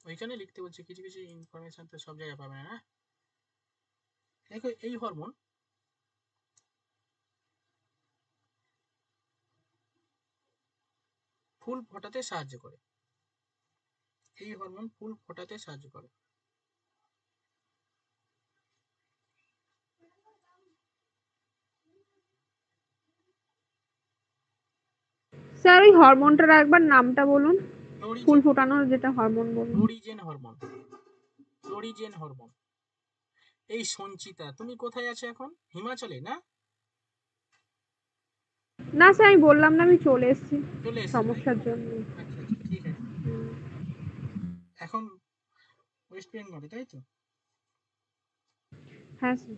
ওইখানে লিখতে বলছে, কিছু কিছু ইনফরমেশন তো সব জায়গায় পাবে না। দেখো এই হরমোন ফুল ফোটাতে সাহায্য করে, এই হরমোন ফুল ফোটাতে সাহায্য করে। স্যার ওই হরমোনটার একবার নামটা বলুন, ফুল ফ্লোরিজেন, ফোটানোর যেটা হরমোন বলুন। Florigen hormone, florigen hormone. এই সঞ্চিতা, তুমি কোথায় আছো এখন? হিমাচলে না? না স্যার আমি বললাম না, আমি চলে এসেছি চলে এসেছো, সমস্যার জন্য। আচ্ছা আচ্ছা ঠিক আছে। এখন ওয়েস্ট বেঙ্গলে, তাই তো? হ্যাঁ স্যার।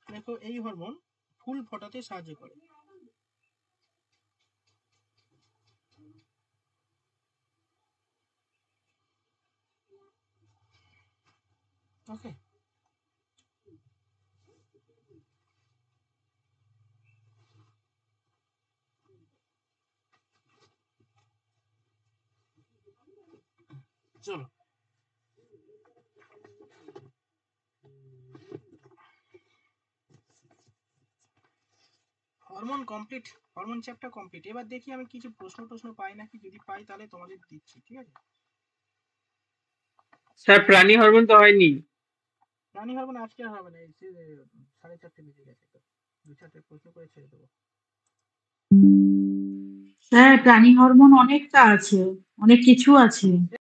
দেখো এই হরমোন ফুল ফোটাতে সাহায্য করে। ওকে, চলো hormone complete, hormone chapter complete. এবার দেখি আমি কিছু প্রশ্ন পাই নাকি, যদি পাই তাহলে তোমাদের দিচ্ছি, ঠিক আছে? স্যার প্রাণী হরমোন তো হয়নি। প্রাণী হরমোন আজকে আর হবে না, এই 4:30 বেজে গেছে, তো 2-4টে প্রশ্ন করে ছেড়ে দেবো। স্যার প্রাণী হরমোন অনেকটা আছে, অনেক কিছু আছে।